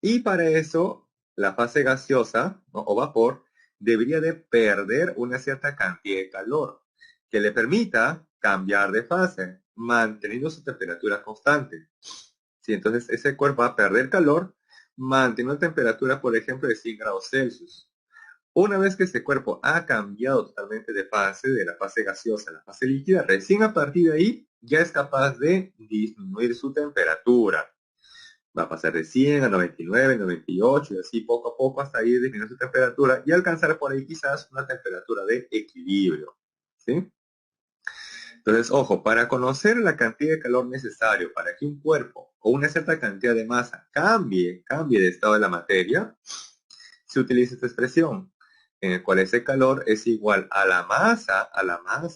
Y para eso, la fase gaseosa, ¿no? O vapor debería de perder una cierta cantidad de calor que le permita cambiar de fase, manteniendo su temperatura constante. Sí, entonces ese cuerpo va a perder calor, manteniendo temperatura, por ejemplo, de 100 grados Celsius. Una vez que este cuerpo ha cambiado totalmente de fase, de la fase gaseosa a la fase líquida, recién a partir de ahí ya es capaz de disminuir su temperatura. Va a pasar de 100 a 99, 98 y así poco a poco hasta ir disminuyendo su temperatura y alcanzar por ahí quizás una temperatura de equilibrio. ¿Sí? Entonces, ojo, para conocer la cantidad de calor necesario para que un cuerpo o una cierta cantidad de masa cambie de estado de la materia, se utiliza esta expresión, en el cual ese calor es igual a la masa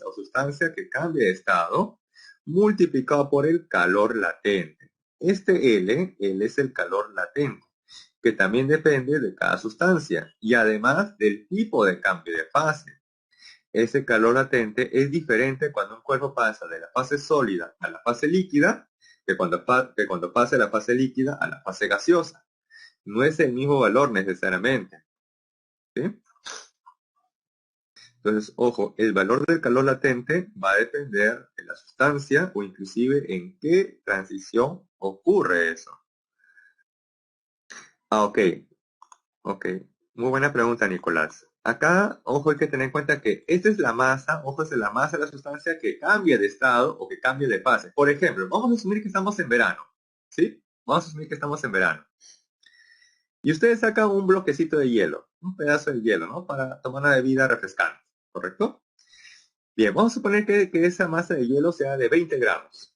o sustancia que cambia de estado, multiplicado por el calor latente. Este L es el calor latente, que también depende de cada sustancia y además del tipo de cambio de fase. Ese calor latente es diferente cuando un cuerpo pasa de la fase sólida a la fase líquida que cuando pasa de la fase líquida a la fase gaseosa. No es el mismo valor necesariamente. ¿Sí? Entonces, ojo, el valor del calor latente va a depender de la sustancia o inclusive en qué transición ocurre eso. Ok, ok. Muy buena pregunta, Nicolás. Acá, ojo, hay que tener en cuenta que esta es la masa, ojo, es la masa de la sustancia que cambia de estado o que cambia de fase. Por ejemplo, vamos a asumir que estamos en verano, ¿sí? Vamos a asumir que estamos en verano. Y ustedes sacan un bloquecito de hielo, un pedazo de hielo, ¿no? Para tomar una bebida refrescante, ¿correcto? Bien, vamos a suponer que esa masa de hielo sea de 20 gramos.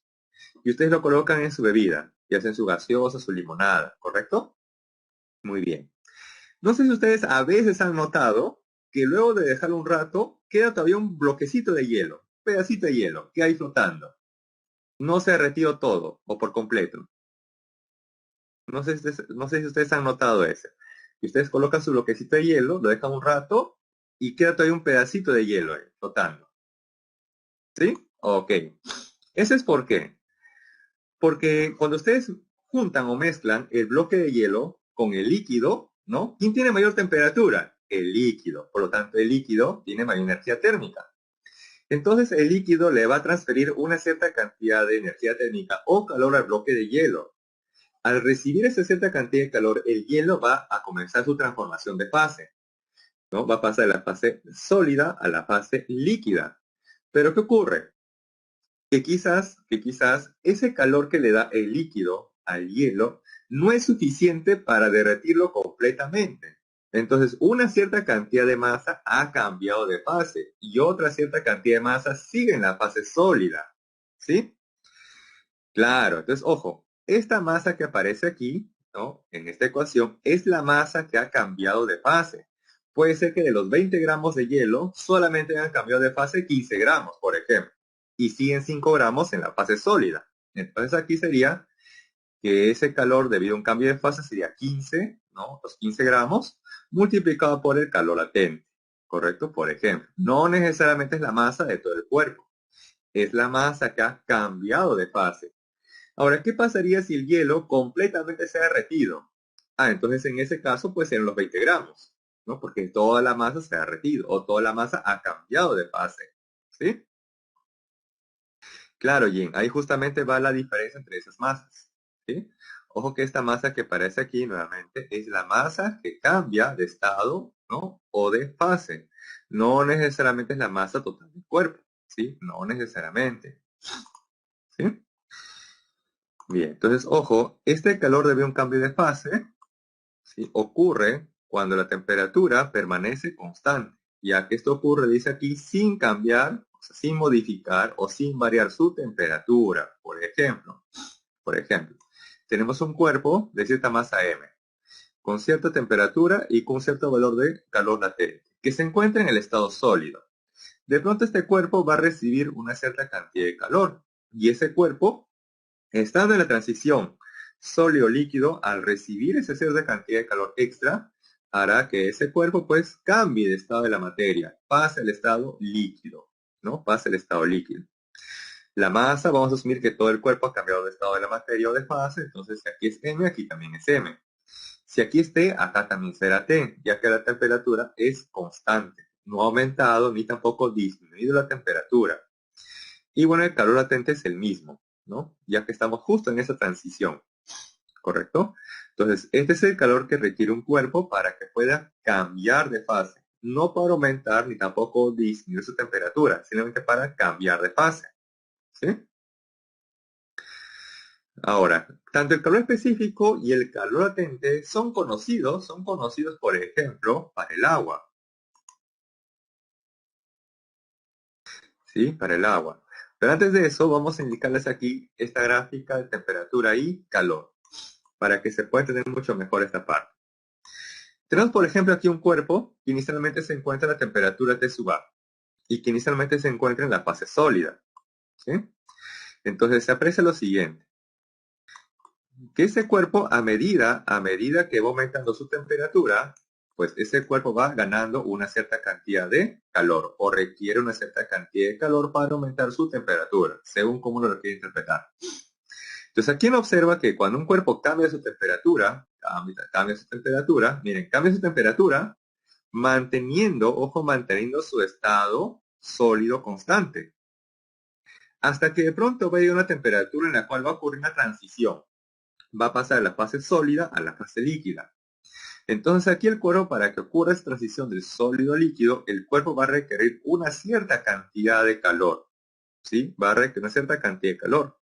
Y ustedes lo colocan en su bebida, ya sea en su gaseosa, su limonada, ¿correcto? Muy bien. No sé si ustedes a veces han notado que luego de dejarlo un rato, queda todavía un bloquecito de hielo, un pedacito de hielo, que hay flotando. No se ha derretido todo o por completo. No sé si ustedes han notado eso. Y ustedes colocan su bloquecito de hielo, lo dejan un rato y queda todavía un pedacito de hielo ahí, flotando. ¿Sí? Ok. Eso es por qué. Porque cuando ustedes juntan o mezclan el bloque de hielo con el líquido, ¿no? ¿Quién tiene mayor temperatura? El líquido. Por lo tanto, el líquido tiene mayor energía térmica. Entonces, el líquido le va a transferir una cierta cantidad de energía térmica o calor al bloque de hielo. Al recibir esa cierta cantidad de calor, el hielo va a comenzar su transformación de fase, ¿no? Va a pasar de la fase sólida a la fase líquida. Pero ¿qué ocurre? Que quizás ese calor que le da el líquido al hielo no es suficiente para derretirlo completamente. Entonces, una cierta cantidad de masa ha cambiado de fase y otra cierta cantidad de masa sigue en la fase sólida. ¿Sí? Claro, entonces, ojo, esta masa que aparece aquí, ¿no? En esta ecuación, es la masa que ha cambiado de fase. Puede ser que de los 20 gramos de hielo solamente hayan cambiado de fase 15 gramos, por ejemplo, y siguen 5 gramos en la fase sólida. Entonces aquí sería que ese calor debido a un cambio de fase sería 15, ¿no? Los 15 gramos multiplicado por el calor latente, ¿correcto? Por ejemplo, no necesariamente es la masa de todo el cuerpo, es la masa que ha cambiado de fase. Ahora, ¿qué pasaría si el hielo completamente se ha derretido? Entonces en ese caso pues serían los 20 gramos, ¿no? Porque toda la masa se ha derretido o toda la masa ha cambiado de fase, ¿sí? Claro, Jin, ahí justamente va la diferencia entre esas masas, ¿sí? Ojo que esta masa que aparece aquí nuevamente es la masa que cambia de estado, ¿no? O de fase. No necesariamente es la masa total del cuerpo, ¿sí? No necesariamente, ¿sí? Bien, entonces, ojo, este calor debido a un cambio de fase, ¿sí? Ocurre cuando la temperatura permanece constante, ya que esto ocurre, dice aquí, sin cambiar, o sea, sin modificar o sin variar su temperatura. Por ejemplo, tenemos un cuerpo de cierta masa M, con cierta temperatura y con cierto valor de calor latente, que se encuentra en el estado sólido. De pronto este cuerpo va a recibir una cierta cantidad de calor, y ese cuerpo, estando en la transición sólido-líquido, al recibir esa cierta cantidad de calor extra, hará que ese cuerpo pues cambie de estado de la materia, pase al estado líquido, ¿no? Pase al estado líquido. La masa, vamos a asumir que todo el cuerpo ha cambiado de estado de la materia o de fase, entonces si aquí es M, aquí también es M. Si aquí es T, acá también será T, ya que la temperatura es constante. No ha aumentado ni tampoco disminuido la temperatura. Y bueno, el calor latente es el mismo, ¿no? Ya que estamos justo en esa transición, ¿correcto? Entonces, este es el calor que requiere un cuerpo para que pueda cambiar de fase. No para aumentar ni tampoco disminuir su temperatura, simplemente para cambiar de fase, ¿sí? Ahora, tanto el calor específico y el calor latente son conocidos, por ejemplo, para el agua, ¿sí? Para el agua. Pero antes de eso, vamos a indicarles aquí esta gráfica de temperatura y calor, para que se pueda entender mucho mejor esta parte. Tenemos, por ejemplo, aquí un cuerpo que inicialmente se encuentra a la temperatura T sub A y que inicialmente se encuentra en la fase sólida, ¿sí? Entonces se aprecia lo siguiente, que ese cuerpo a medida que va aumentando su temperatura, pues ese cuerpo va ganando una cierta cantidad de calor o requiere una cierta cantidad de calor para aumentar su temperatura, según cómo lo quiere interpretar. Entonces aquí uno observa que cuando un cuerpo cambia su temperatura, miren, cambia su temperatura manteniendo su estado sólido constante, hasta que de pronto va a llegar una temperatura en la cual va a ocurrir una transición, va a pasar de la fase sólida a la fase líquida. Entonces aquí el cuerpo, para que ocurra esta transición del sólido al líquido, el cuerpo va a requerir una cierta cantidad de calor, ¿sí? Va a requerir una cierta cantidad de calor,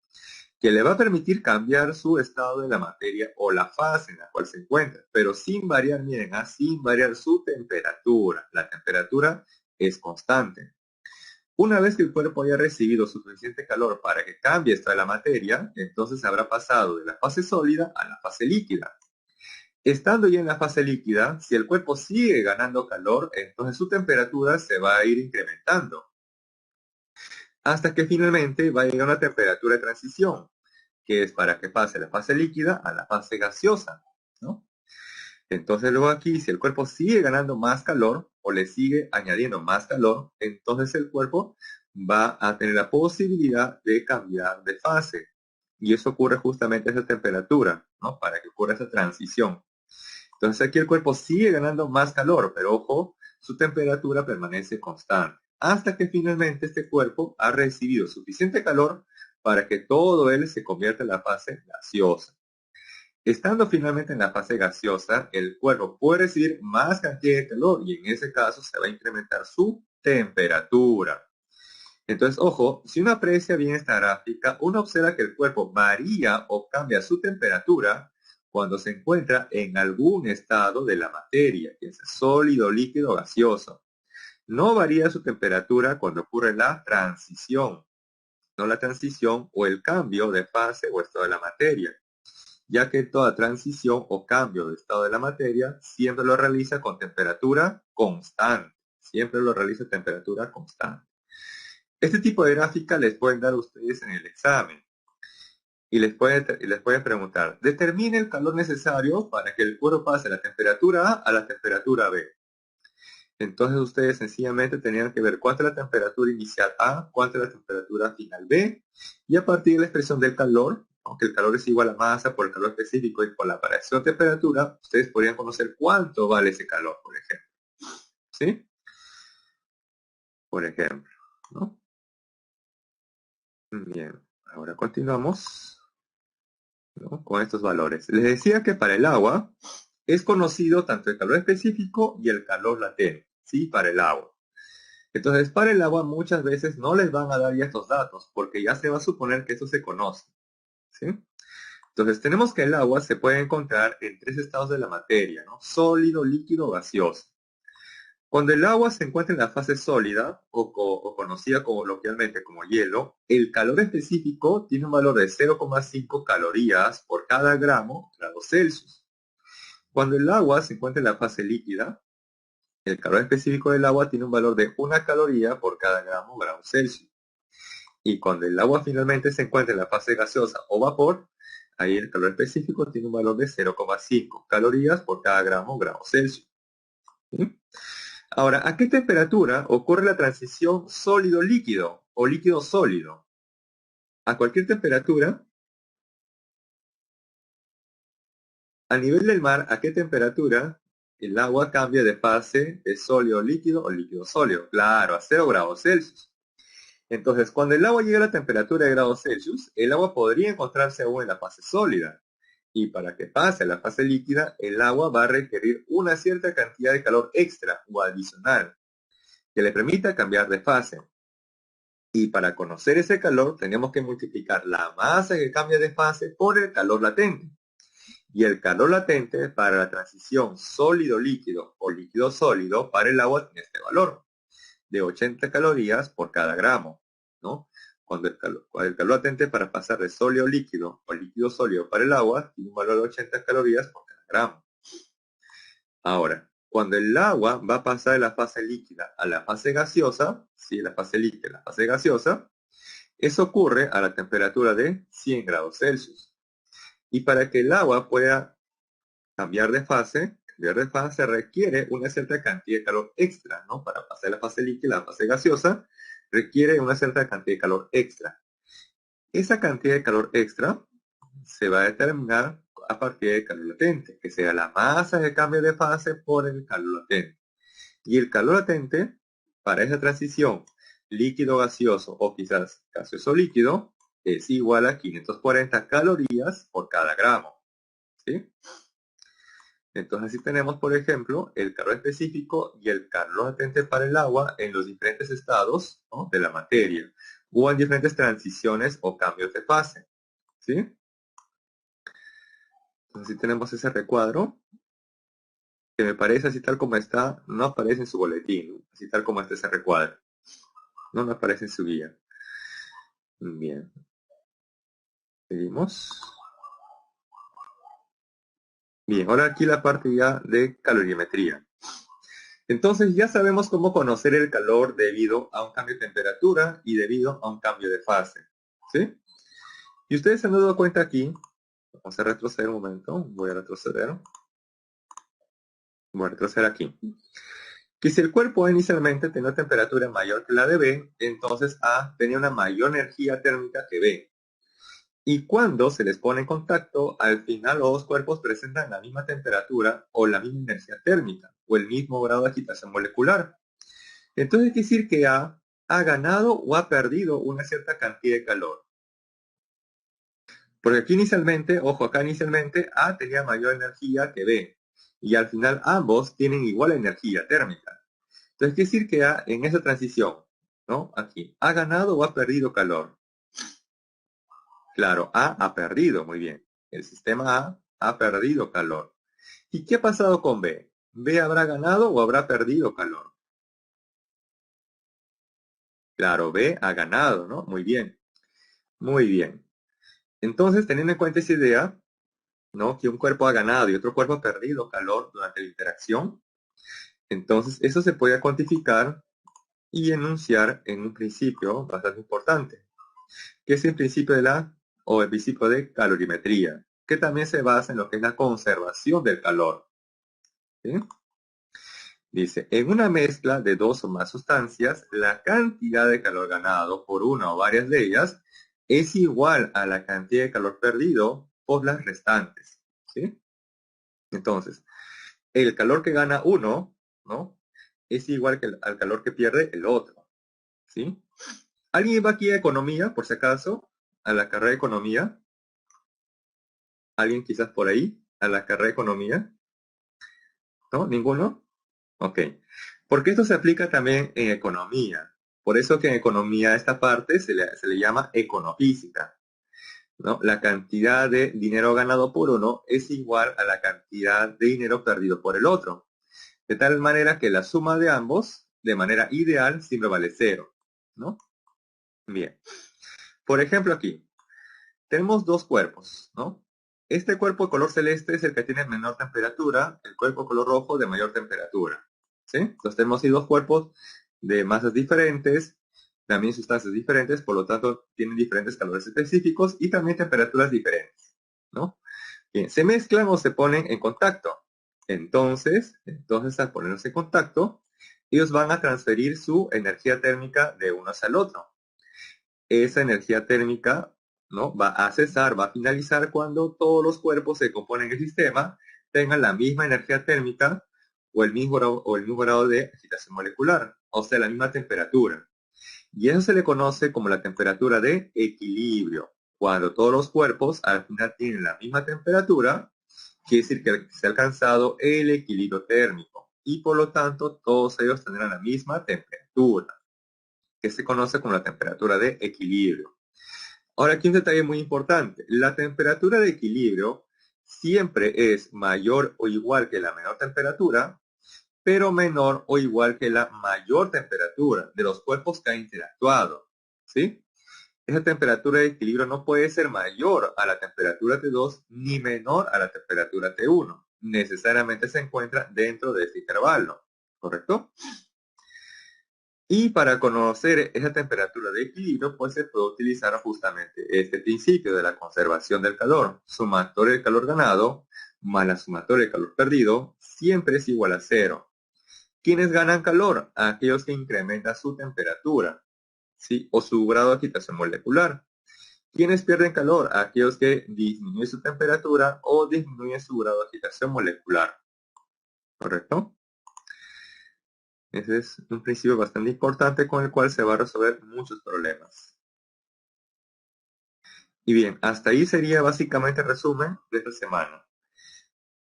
que le va a permitir cambiar su estado de la materia o la fase en la cual se encuentra, pero sin variar, miren, sin variar su temperatura. La temperatura es constante. Una vez que el cuerpo haya recibido suficiente calor para que cambie esta de la materia, entonces habrá pasado de la fase sólida a la fase líquida. Estando ya en la fase líquida, si el cuerpo sigue ganando calor, entonces su temperatura se va a ir incrementando, hasta que finalmente va a llegar a una temperatura de transición, que es para que pase de la fase líquida a la fase gaseosa, ¿no? Entonces luego aquí, si el cuerpo sigue ganando más calor o le sigue añadiendo más calor, entonces el cuerpo va a tener la posibilidad de cambiar de fase. Y eso ocurre justamente a esa temperatura, ¿no? Para que ocurra esa transición. Entonces aquí el cuerpo sigue ganando más calor, pero ojo, su temperatura permanece constante, hasta que finalmente este cuerpo ha recibido suficiente calor para que todo él se convierta en la fase gaseosa. Estando finalmente en la fase gaseosa, el cuerpo puede recibir más cantidad de calor y en ese caso se va a incrementar su temperatura. Entonces, ojo, si uno aprecia bien esta gráfica, uno observa que el cuerpo varía o cambia su temperatura cuando se encuentra en algún estado de la materia, ya sea sólido, líquido o gaseoso. No varía su temperatura cuando ocurre la transición, no la transición o el cambio de fase o estado de la materia, ya que toda transición o cambio de estado de la materia siempre lo realiza con temperatura constante. Siempre lo realiza a temperatura constante. Este tipo de gráfica les pueden dar a ustedes en el examen. Y les pueden preguntar, determine el calor necesario para que el cuerpo pase de la temperatura A a la temperatura B. Entonces ustedes sencillamente tenían que ver cuánto es la temperatura inicial A, cuánto es la temperatura final B, y a partir de la expresión del calor, aunque el calor es igual a masa por el calor específico y por la variación de temperatura, ustedes podrían conocer cuánto vale ese calor, por ejemplo. ¿Sí? Por ejemplo, ¿no? Bien, ahora continuamos, ¿no?, con estos valores. Les decía que para el agua es conocido tanto el calor específico y el calor latente, ¿sí? Para el agua. Entonces, para el agua muchas veces no les van a dar ya estos datos, porque ya se va a suponer que eso se conoce, ¿sí? Entonces, tenemos que el agua se puede encontrar en tres estados de la materia, ¿no? Sólido, líquido, gaseoso. Cuando el agua se encuentra en la fase sólida, o conocida coloquialmente como hielo, el calor específico tiene un valor de 0,5 calorías por cada grado Celsius. Cuando el agua se encuentra en la fase líquida, el calor específico del agua tiene un valor de 1 caloría por cada grado Celsius. Y cuando el agua finalmente se encuentra en la fase gaseosa o vapor, ahí el calor específico tiene un valor de 0,5 calorías por cada grado Celsius. ¿Sí? Ahora, ¿a qué temperatura ocurre la transición sólido-líquido o líquido-sólido? A cualquier temperatura. A nivel del mar, ¿a qué temperatura el agua cambia de fase de sólido-líquido o líquido-sólido? Claro, a 0 grados Celsius. Entonces, cuando el agua llega a la temperatura de grados Celsius, el agua podría encontrarse aún en la fase sólida. Y para que pase a la fase líquida, el agua va a requerir una cierta cantidad de calor extra o adicional que le permita cambiar de fase. Y para conocer ese calor, tenemos que multiplicar la masa que cambia de fase por el calor latente. Y el calor latente para la transición sólido-líquido o líquido-sólido para el agua tiene este valor de 80 calorías por cada gramo, ¿no? Cuando el calor latente para pasar de sólido-líquido o líquido-sólido para el agua tiene un valor de 80 calorías por cada gramo. Ahora, cuando el agua va a pasar de la fase líquida a la fase gaseosa, ¿sí? La fase líquida a la fase gaseosa, eso ocurre a la temperatura de 100 grados Celsius. Y para que el agua pueda cambiar de fase requiere una cierta cantidad de calor extra, ¿no? Para pasar de la fase líquida a la fase gaseosa, requiere una cierta cantidad de calor extra. Esa cantidad de calor extra se va a determinar a partir del calor latente, que sea la masa que cambia de fase por el calor latente. Y el calor latente, para esa transición líquido-gaseoso o quizás gaseoso-líquido, es igual a 540 calorías por cada gramo, ¿sí? Entonces así tenemos, por ejemplo, el calor específico y el calor latente para el agua en los diferentes estados, ¿no?, de la materia, o en diferentes transiciones o cambios de fase, ¿sí? Entonces así tenemos ese recuadro, que me parece así tal como está, no aparece en su boletín, ¿no? Así tal como está ese recuadro, no aparece en su guía. Bien, seguimos. Bien, ahora aquí la parte ya de calorimetría. Entonces ya sabemos cómo conocer el calor debido a un cambio de temperatura y debido a un cambio de fase, ¿sí? Y ustedes se han dado cuenta aquí, vamos a retroceder un momento, voy a retroceder aquí, que si el cuerpo A inicialmente tenía una temperatura mayor que la de B, entonces A tenía una mayor energía térmica que B. Y cuando se les pone en contacto, al final los dos cuerpos presentan la misma temperatura o la misma energía térmica o el mismo grado de agitación molecular. Entonces quiere decir que A ha ganado o ha perdido una cierta cantidad de calor. Porque aquí inicialmente, ojo, acá inicialmente A tenía mayor energía que B. Y al final ambos tienen igual energía térmica. Entonces quiere decir que A en esa transición, ¿no? Aquí, ¿ha ganado o ha perdido calor? Claro, A ha perdido, muy bien. El sistema A ha perdido calor. ¿Y qué ha pasado con B? ¿B habrá ganado o habrá perdido calor? Claro, B ha ganado, ¿no? Muy bien, muy bien. Entonces, teniendo en cuenta esa idea, ¿no? Que un cuerpo ha ganado y otro cuerpo ha perdido calor durante la interacción, entonces eso se puede cuantificar y enunciar en un principio bastante importante, que es el principio o el principio de calorimetría, que también se basa en lo que es la conservación del calor. ¿Sí? Dice, en una mezcla de dos o más sustancias, la cantidad de calor ganado por una o varias de ellas es igual a la cantidad de calor perdido por las restantes. ¿Sí? Entonces, el calor que gana uno, ¿no? Es igual que al calor que pierde el otro. ¿Sí? ¿Alguien va aquí a economía, por si acaso? ¿A la carrera de economía? ¿Alguien quizás por ahí? ¿A la carrera de economía? ¿No? ¿Ninguno? Ok. Porque esto se aplica también en economía. Por eso que en economía esta parte se le llama econofísica, ¿no? La cantidad de dinero ganado por uno es igual a la cantidad de dinero perdido por el otro. De tal manera que la suma de ambos, de manera ideal, siempre vale cero, ¿no? Bien. Por ejemplo aquí, tenemos dos cuerpos, ¿no? Este cuerpo de color celeste es el que tiene menor temperatura, el cuerpo de color rojo de mayor temperatura, ¿sí? Entonces tenemos ahí dos cuerpos de masas diferentes, también sustancias diferentes, por lo tanto tienen diferentes calores específicos y también temperaturas diferentes, ¿no? Bien, se mezclan o se ponen en contacto. Entonces al ponerse en contacto, ellos van a transferir su energía térmica de uno hacia el otro. Esa energía térmica, ¿no? Va a cesar, va a finalizar cuando todos los cuerpos que componen el sistema tengan la misma energía térmica o el mismo grado de agitación molecular, o sea, la misma temperatura. Y eso se le conoce como la temperatura de equilibrio. Cuando todos los cuerpos al final tienen la misma temperatura, quiere decir que se ha alcanzado el equilibrio térmico y por lo tanto todos ellos tendrán la misma temperatura, que se conoce como la temperatura de equilibrio. Ahora, aquí un detalle muy importante. La temperatura de equilibrio siempre es mayor o igual que la menor temperatura, pero menor o igual que la mayor temperatura de los cuerpos que han interactuado. ¿Sí? Esa temperatura de equilibrio no puede ser mayor a la temperatura T2 ni menor a la temperatura T1. Necesariamente se encuentra dentro de este intervalo. ¿Correcto? Y para conocer esa temperatura de equilibrio, pues se puede utilizar justamente este principio de la conservación del calor. Sumatorio del calor ganado más la sumatoria del calor perdido siempre es igual a cero. ¿Quiénes ganan calor? Aquellos que incrementan su temperatura, ¿sí? O su grado de agitación molecular. ¿Quiénes pierden calor? Aquellos que disminuyen su temperatura o disminuyen su grado de agitación molecular. ¿Correcto? Ese es un principio bastante importante con el cual se va a resolver muchos problemas. Y bien, hasta ahí sería básicamente el resumen de esta semana.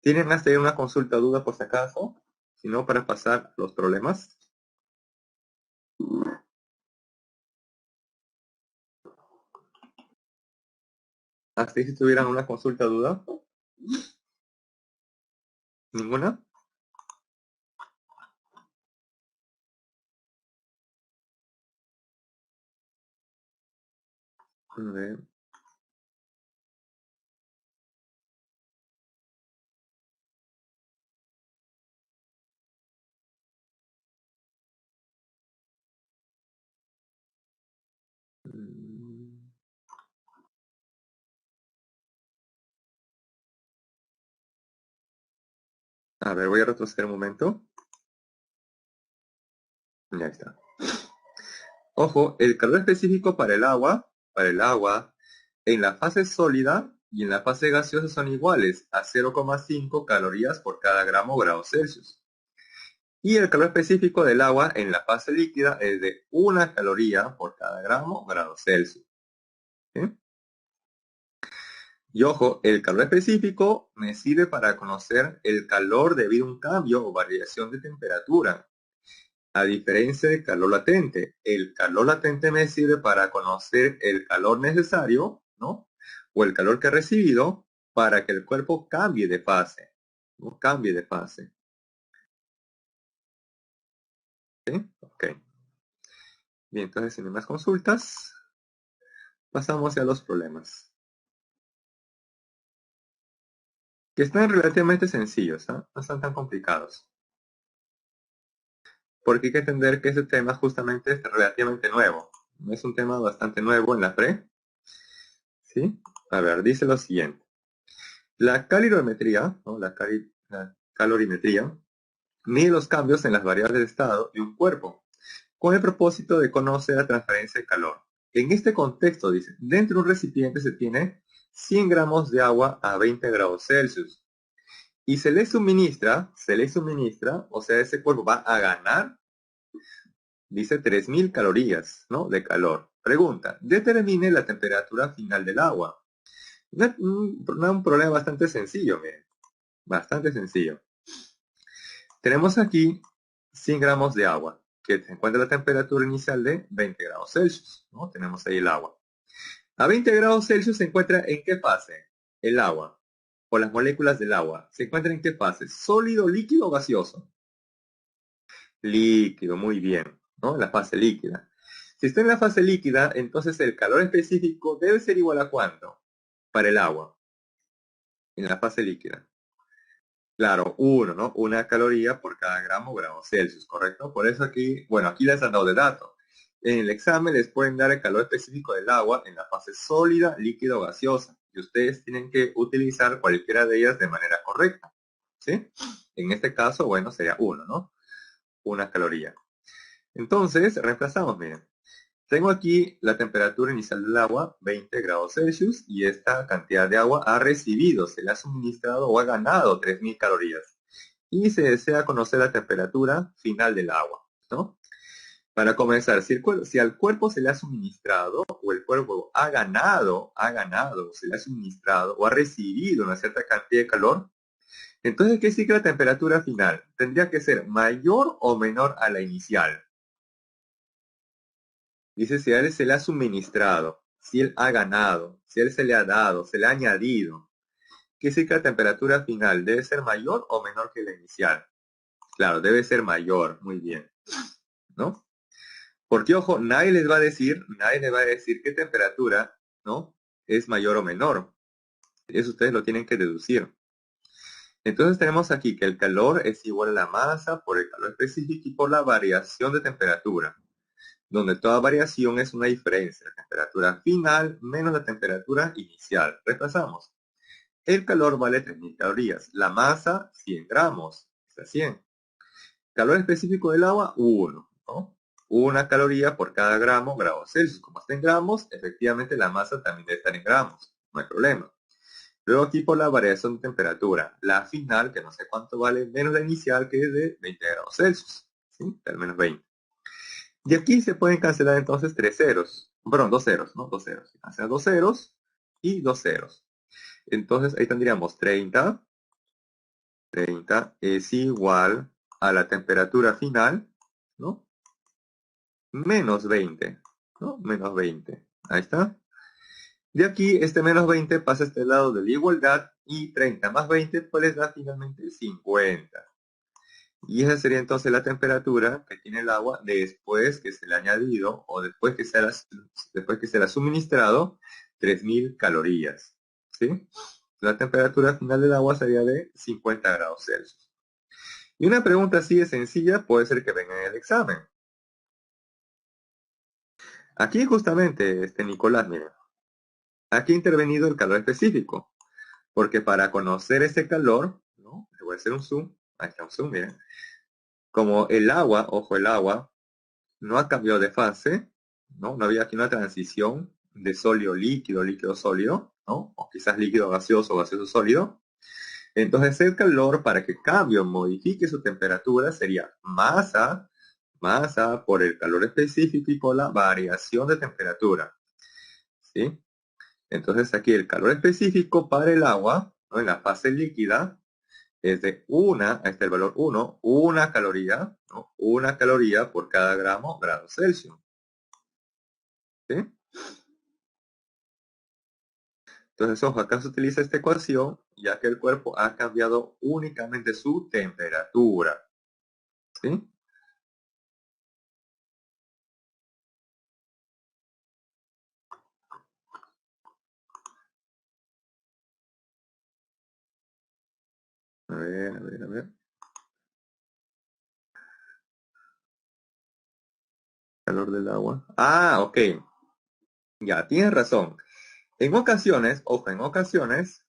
¿Tienen hasta ahí una consulta o duda por si acaso? Si no, para pasar a los problemas. Hasta ahí si tuvieran una consulta o duda. ¿Ninguna? A ver. A ver, voy a retroceder un momento. Ya está. Ojo, el calor específico para el agua, en la fase sólida y en la fase gaseosa son iguales a 0,5 calorías por cada gramo o grado Celsius. Y el calor específico del agua en la fase líquida es de 1 caloría por cada gramo o grado Celsius. ¿Sí? Y ojo, el calor específico me sirve para conocer el calor debido a un cambio o variación de temperatura. A diferencia del calor latente, el calor latente me sirve para conocer el calor necesario, ¿no? O el calor que he recibido para que el cuerpo cambie de fase, ¿no? Cambie de fase. ¿Sí? Ok. Bien, entonces sin más consultas, pasamos a los problemas. Que están relativamente sencillos, ¿eh? No están tan complicados. Porque hay que entender que este tema justamente es relativamente nuevo. Es un tema bastante nuevo en la pre. ¿Sí? A ver, dice lo siguiente. La calorimetría, ¿no? La calorimetría, mide los cambios en las variables de estado de un cuerpo, con el propósito de conocer la transferencia de calor. En este contexto, dice, dentro de un recipiente se tiene 100 gramos de agua a 20 grados Celsius. Y se le suministra, o sea, ese cuerpo va a ganar, dice 3000 calorías, ¿no? De calor. Pregunta, determine la temperatura final del agua. Un problema bastante sencillo, miren. Bastante sencillo. Tenemos aquí 100 gramos de agua, que se encuentra la temperatura inicial de 20 grados Celsius, ¿no? Tenemos ahí el agua. A 20 grados Celsius se encuentra ¿en qué fase? El agua, o las moléculas del agua. ¿Se encuentra en qué fase? ¿Sólido, líquido o gaseoso? Líquido, muy bien, ¿no? La fase líquida. Si está en la fase líquida, entonces el calor específico debe ser igual a ¿cuánto? Para el agua, en la fase líquida. Claro, uno, ¿no? Una caloría por cada gramo o grado Celsius, ¿correcto? Por eso aquí, bueno, aquí les han dado de dato. En el examen les pueden dar el calor específico del agua en la fase sólida, líquida o gaseosa. Y ustedes tienen que utilizar cualquiera de ellas de manera correcta, ¿sí? En este caso, bueno, sería uno, ¿no? Una caloría. Entonces, reemplazamos, miren. Tengo aquí la temperatura inicial del agua, 20 grados Celsius, y esta cantidad de agua ha recibido, se le ha suministrado o ha ganado 3000 calorías. Y se desea conocer la temperatura final del agua, ¿no? Para comenzar, si al cuerpo se le ha suministrado o el cuerpo ha ganado, se le ha suministrado o ha recibido una cierta cantidad de calor, entonces, ¿qué significa la temperatura final? Tendría que ser mayor o menor a la inicial. Dice si a él se le ha suministrado, si él ha ganado, si a él se le ha dado, se le ha añadido. ¿Qué significa la temperatura final? ¿Debe ser mayor o menor que la inicial? Claro, debe ser mayor, muy bien, ¿no? Porque, ojo, nadie les va a decir qué temperatura, ¿no? Es mayor o menor. Eso ustedes lo tienen que deducir. Entonces tenemos aquí que el calor es igual a la masa por el calor específico y por la variación de temperatura, donde toda variación es una diferencia, la temperatura final menos la temperatura inicial. Repasamos. El calor vale 3000 calorías, la masa 100 gramos, está 100. Calor específico del agua, 1, ¿no? Una caloría por cada gramo, grados Celsius. Como está en gramos, efectivamente la masa también debe estar en gramos, no hay problema. Luego aquí por la variación de temperatura, la final, que no sé cuánto vale, menos la inicial, que es de 20 grados Celsius, ¿sí? Al menos 20. Y aquí se pueden cancelar entonces tres ceros, perdón, dos ceros, ¿no? Dos ceros. Cancelan dos ceros y dos ceros. Entonces ahí tendríamos 30 es igual a la temperatura final, ¿no? Menos 20, ¿no? Menos 20. Ahí está. De aquí, este menos 20 pasa a este lado de la igualdad y 30 más 20 pues les da finalmente 50. Y esa sería entonces la temperatura que tiene el agua después que se le ha añadido o después que se le ha suministrado 3000 calorías. ¿Sí? La temperatura final del agua sería de 50 grados Celsius. Y una pregunta así de sencilla puede ser que venga en el examen. Aquí justamente, Nicolás, miren, aquí ha intervenido el calor específico, porque para conocer ese calor, ¿no? Le voy a hacer un zoom, ahí está un zoom, miren. Como el agua, ojo, el agua, no ha cambiado de fase, ¿no? No había aquí una transición de sólido líquido, líquido sólido, ¿no? O quizás líquido gaseoso, gaseoso sólido. Entonces el calor para que cambie o modifique su temperatura sería masa por el calor específico y por la variación de temperatura, ¿sí? Entonces aquí el calor específico para el agua, ¿no? En la fase líquida, es de ahí está el valor 1, una caloría, ¿no? Una caloría por cada grado Celsius, ¿sí? Entonces, ojo, acá se utiliza esta ecuación ya que el cuerpo ha cambiado únicamente su temperatura. ¿Sí? A ver, a ver, a ver. Calor del agua. Ah, ok. Ya, tienes razón. En ocasiones, ojo, en ocasiones,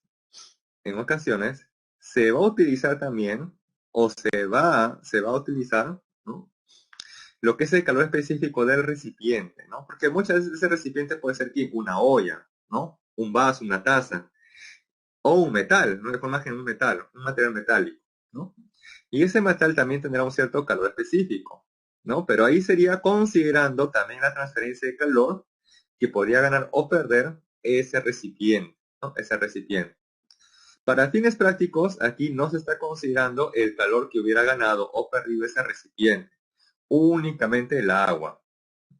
se va a utilizar también, o se va a utilizar, ¿no? Lo que es el calor específico del recipiente, ¿no? Porque muchas veces ese recipiente puede ser ¿qué? Una olla, ¿no? Un vaso, una taza, o un metal, no de forma que un metal, un material metálico, ¿no? Y ese metal también tendrá un cierto calor específico, ¿no? Pero ahí sería considerando también la transferencia de calor que podría ganar o perder ese recipiente, ¿no? Ese recipiente. Para fines prácticos, aquí no se está considerando el calor que hubiera ganado o perdido ese recipiente, únicamente el agua.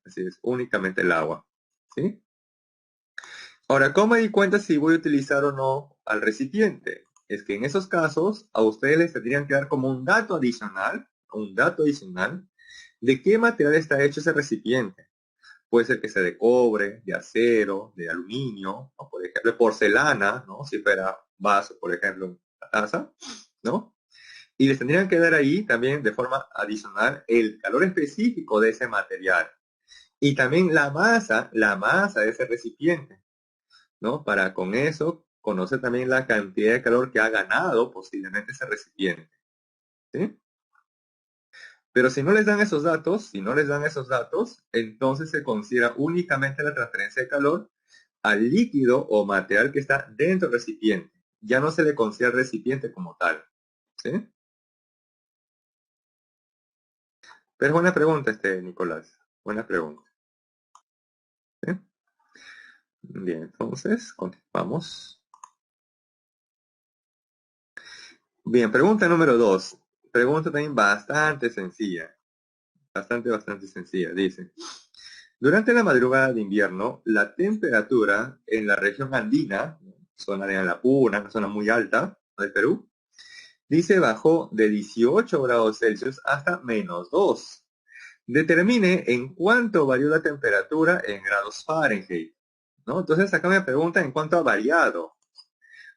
Así es, únicamente el agua. ¿Sí? Ahora, ¿cómo me di cuenta si voy a utilizar o no al recipiente? Es que en esos casos a ustedes les tendrían que dar como un dato adicional de qué material está hecho ese recipiente. Puede ser que sea de cobre, de acero, de aluminio, o por ejemplo, de porcelana, ¿no? Si fuera vaso, por ejemplo, una taza, ¿no? Y les tendrían que dar ahí también de forma adicional el calor específico de ese material. Y también la masa de ese recipiente, ¿no? Para con eso conocer también la cantidad de calor que ha ganado posiblemente ese recipiente, ¿sí? Pero si no les dan esos datos, si no les dan esos datos, entonces se considera únicamente la transferencia de calor al líquido o material que está dentro del recipiente. Ya no se le considera el recipiente como tal, ¿sí? Pero buena pregunta Nicolás. Buena pregunta. ¿Sí? Bien, entonces, continuamos. Bien, pregunta número 2. Pregunta también bastante sencilla. Bastante sencilla. Dice, durante la madrugada de invierno, la temperatura en la región andina, zona de La Puna, una zona muy alta del Perú, dice bajó de 18 grados Celsius hasta -2. Determine en cuánto varió la temperatura en grados Fahrenheit, ¿no? Entonces acá me preguntan en cuánto ha variado.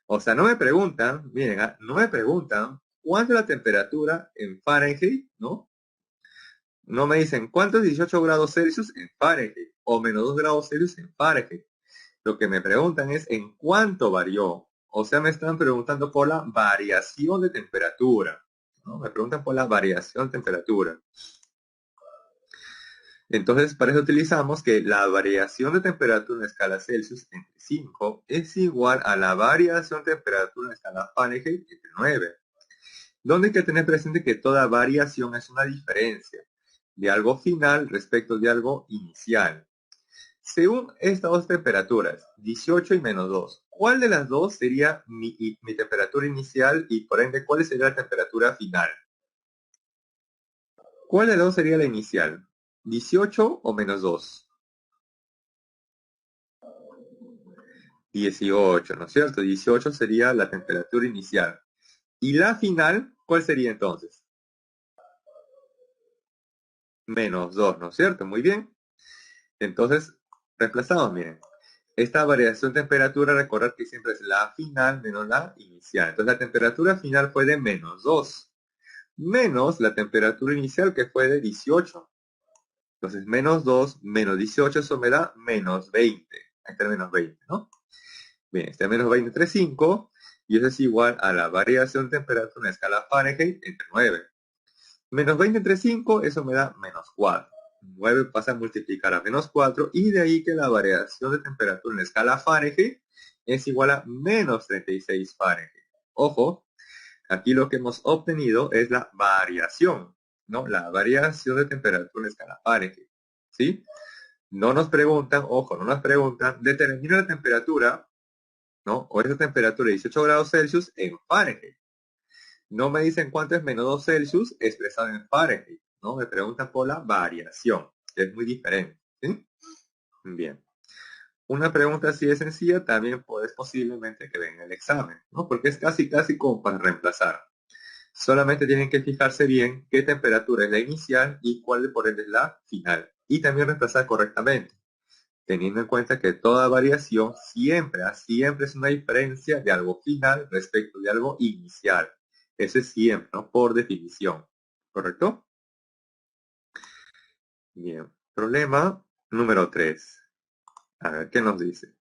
O sea, no me preguntan, miren, no me preguntan cuánto es la temperatura en Fahrenheit, ¿no? No me dicen cuánto es 18 grados Celsius en Fahrenheit o -2 grados Celsius en Fahrenheit. Lo que me preguntan es en cuánto varió. O sea, me están preguntando por la variación de temperatura, ¿no? Me preguntan por la variación de temperatura. Entonces, para eso utilizamos que la variación de temperatura en escala Celsius entre 5 es igual a la variación de temperatura en escala Fahrenheit entre 9. Donde hay que tener presente que toda variación es una diferencia de algo final respecto de algo inicial. Según estas dos temperaturas, 18 y -2, ¿cuál de las dos sería mi temperatura inicial y por ende cuál sería la temperatura final? ¿Cuál de las dos sería la inicial? ¿18 o -2? 18, ¿no es cierto? 18 sería la temperatura inicial. ¿Y la final, cuál sería entonces? -2, ¿no es cierto? Muy bien. Entonces, reemplazamos, miren. Esta variación de temperatura, recordad que siempre es la final menos la inicial. Entonces, la temperatura final fue de -2, menos la temperatura inicial que fue de 18. Entonces, -2 menos 18, eso me da -20. Ahí está el -20, ¿no? Bien, este -20 entre 5, y eso es igual a la variación de temperatura en escala Fahrenheit entre 9. -20 entre 5, eso me da -4. 9 pasa a multiplicar a -4 y de ahí que la variación de temperatura en la escala Fahrenheit es igual a -36 Fahrenheit. Ojo, aquí lo que hemos obtenido es la variación, ¿no? La variación de temperatura en la escala Fahrenheit, ¿sí? No nos preguntan, ojo, no nos preguntan, determina la temperatura, ¿no? O esa temperatura de 18 grados Celsius en Fahrenheit. No me dicen cuánto es -2 Celsius expresado en Fahrenheit, ¿no? Me preguntan por la variación, que es muy diferente, ¿sí? Bien. Una pregunta así de sencilla también puedes posiblemente que venga el examen, ¿no? Porque es casi como para reemplazar. Solamente tienen que fijarse bien qué temperatura es la inicial y cuál por ende es la final. Y también reemplazar correctamente, teniendo en cuenta que toda variación siempre es una diferencia de algo final respecto de algo inicial. Ese es siempre, ¿no? Por definición. ¿Correcto? Bien. Problema número 3. A ver, ¿qué nos dice?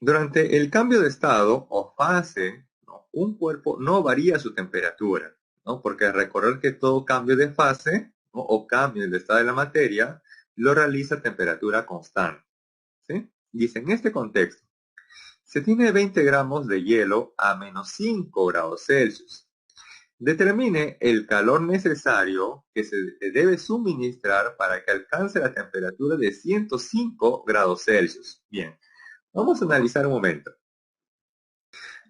Durante el cambio de estado o fase, ¿no? Un cuerpo no varía su temperatura, ¿no? Porque recordar que todo cambio de fase, ¿no? O cambio del estado de la materia lo realiza a temperatura constante. ¿Sí? Dice, en este contexto, se tiene 20 gramos de hielo a menos 5 grados Celsius. Determine el calor necesario que se debe suministrar para que alcance la temperatura de 105 grados Celsius. Bien, vamos a analizar un momento.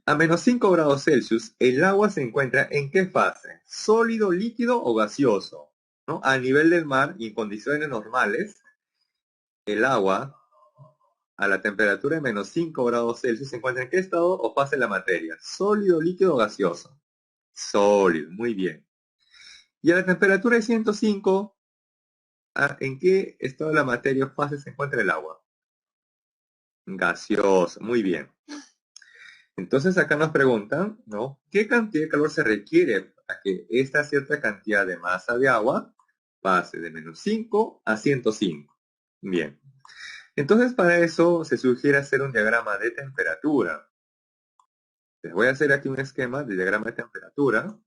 A menos 5 grados Celsius, el agua se encuentra ¿en qué fase? ¿Sólido, líquido o gaseoso? ¿No? A nivel del mar y en condiciones normales, el agua a la temperatura de menos 5 grados Celsius se encuentra ¿en qué estado o fase de la materia? ¿Sólido, líquido o gaseoso? Sólido, muy bien. Y a la temperatura de 105, ¿en qué estado de la materia o fase se encuentra el agua? Gaseoso, muy bien. Entonces acá nos preguntan, ¿no? ¿Qué cantidad de calor se requiere para que esta cierta cantidad de masa de agua pase de menos 5 a 105? Bien. Entonces para eso se sugiere hacer un diagrama de temperatura. Les voy a hacer aquí un esquema de diagrama de temperatura,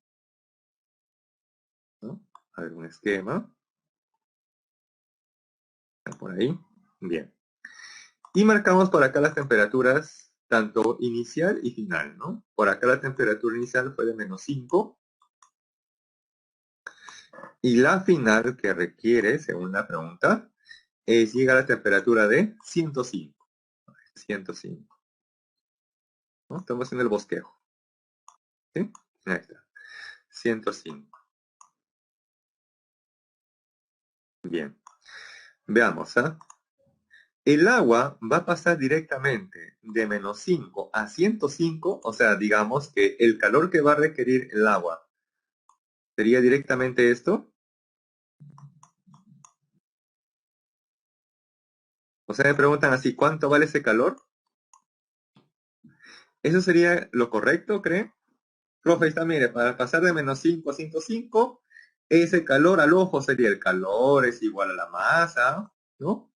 ¿no? A ver, un esquema. ¿Está por ahí? Bien. Y marcamos por acá las temperaturas, tanto inicial y final, ¿no? Por acá la temperatura inicial fue de menos 5. Y la final que requiere, según la pregunta, es llegar a la temperatura de 105. 105. ¿No? Estamos haciendo el bosquejo. ¿Sí? Ahí está. 105. Bien. Veamos, ¿ah? El agua va a pasar directamente de menos 5 a 105, o sea, digamos que el calor que va a requerir el agua sería directamente esto. O sea, me preguntan así, ¿cuánto vale ese calor? ¿Eso sería lo correcto, cree? Profe, está, mire, para pasar de menos 5 a 105, ese calor al ojo sería el calor es igual a la masa, ¿no?